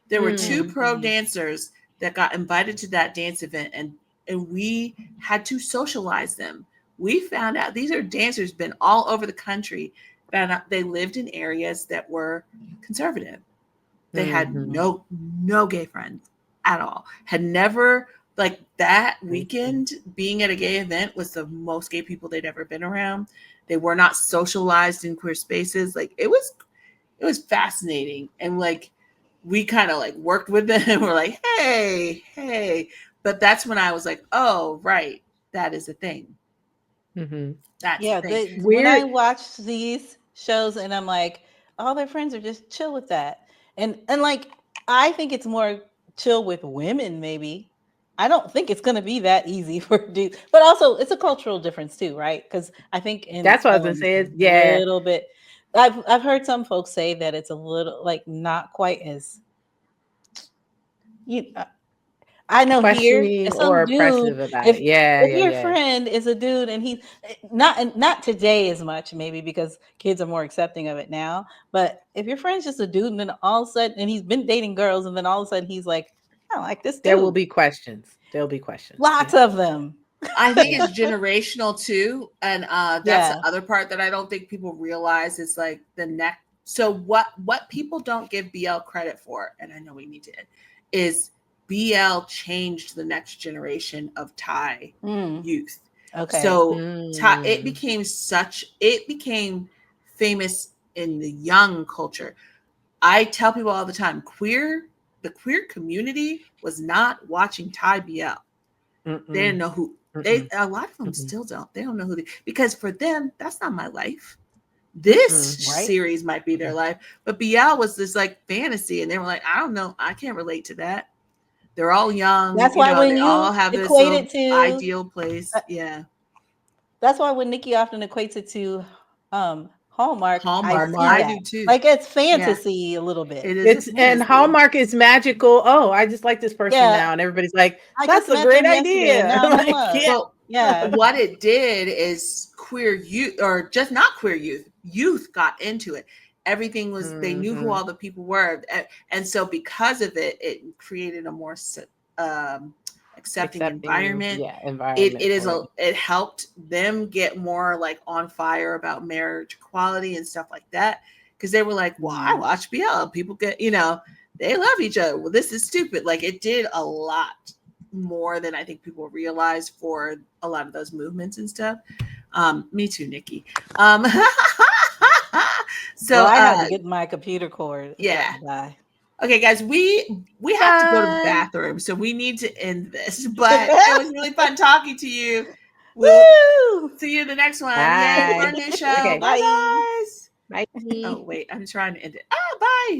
There were two pro dancers that got invited to that dance event and we had to socialize them. We found out these are dancers been all over the country, found out they lived in areas that were conservative. They had no gay friends at all. Had never like that weekend being at a gay event was the most gay people they'd ever been around. They were not socialized in queer spaces. Like it was fascinating. And like we kind of like worked with them and we're like, hey. But that's when I was like, oh, right. That is a thing. That's Yeah, the thing. when I watch these shows and I'm like, all their friends are just chill with that. And like I think it's more chill with women, maybe. I don't think it's gonna be that easy for dudes. But also it's a cultural difference too, right? Because I think in That's what I was gonna say. Yeah. a little bit. I've heard some folks say that it's a little like not quite as I know here Questioning if or some oppressive dude, about it. Yeah, if yeah, your yeah. friend is a dude and he's not today as much maybe because kids are more accepting of it now. But if your friend's just a dude and then all of a sudden and he's been dating girls and then all of a sudden he's like, I don't like this dude. There will be questions. There'll be questions. Lots of them. I think it's generational too. And that's Yeah. the other part that I don't think people realize is like the next. So what people don't give BL credit for, and I know we need to, is BL changed the next generation of Thai youth. Okay. So it became famous in the young culture. I tell people all the time, the queer community was not watching Thai BL. They didn't know who a lot of them still don't. They don't know who because for them, that's not my life. This series might be their life, but BL was this like fantasy, and they were like, I don't know, I can't relate to that. They're all young. That's why when they you all have this equate it to ideal place. Yeah. That's why when Nikki often equates it to Hallmark, I do too. Like it's fantasy a little bit. It is and Hallmark is magical. Oh, I just like this person now, and everybody's like, "That's a great idea." What it did is queer youth, or just not queer youth got into it. Everything was they knew who all the people were, and so because of it, it created a more accepting environment. It helped them get more like on fire about marriage equality and stuff like that, because they were like, well, I watch BL, people get, they love each other. Well, this is stupid. Like it did a lot more than I think people realize for a lot of those movements and stuff. Me too, Nikki. So I had to get my computer cord. Yeah. Okay, guys, we have to go to the bathroom, so we need to end this. But it was really fun talking to you. We'll see you in the next one. Yay for our new show. Okay. Bye, guys. Bye. Oh, wait, I'm trying to end it. Bye.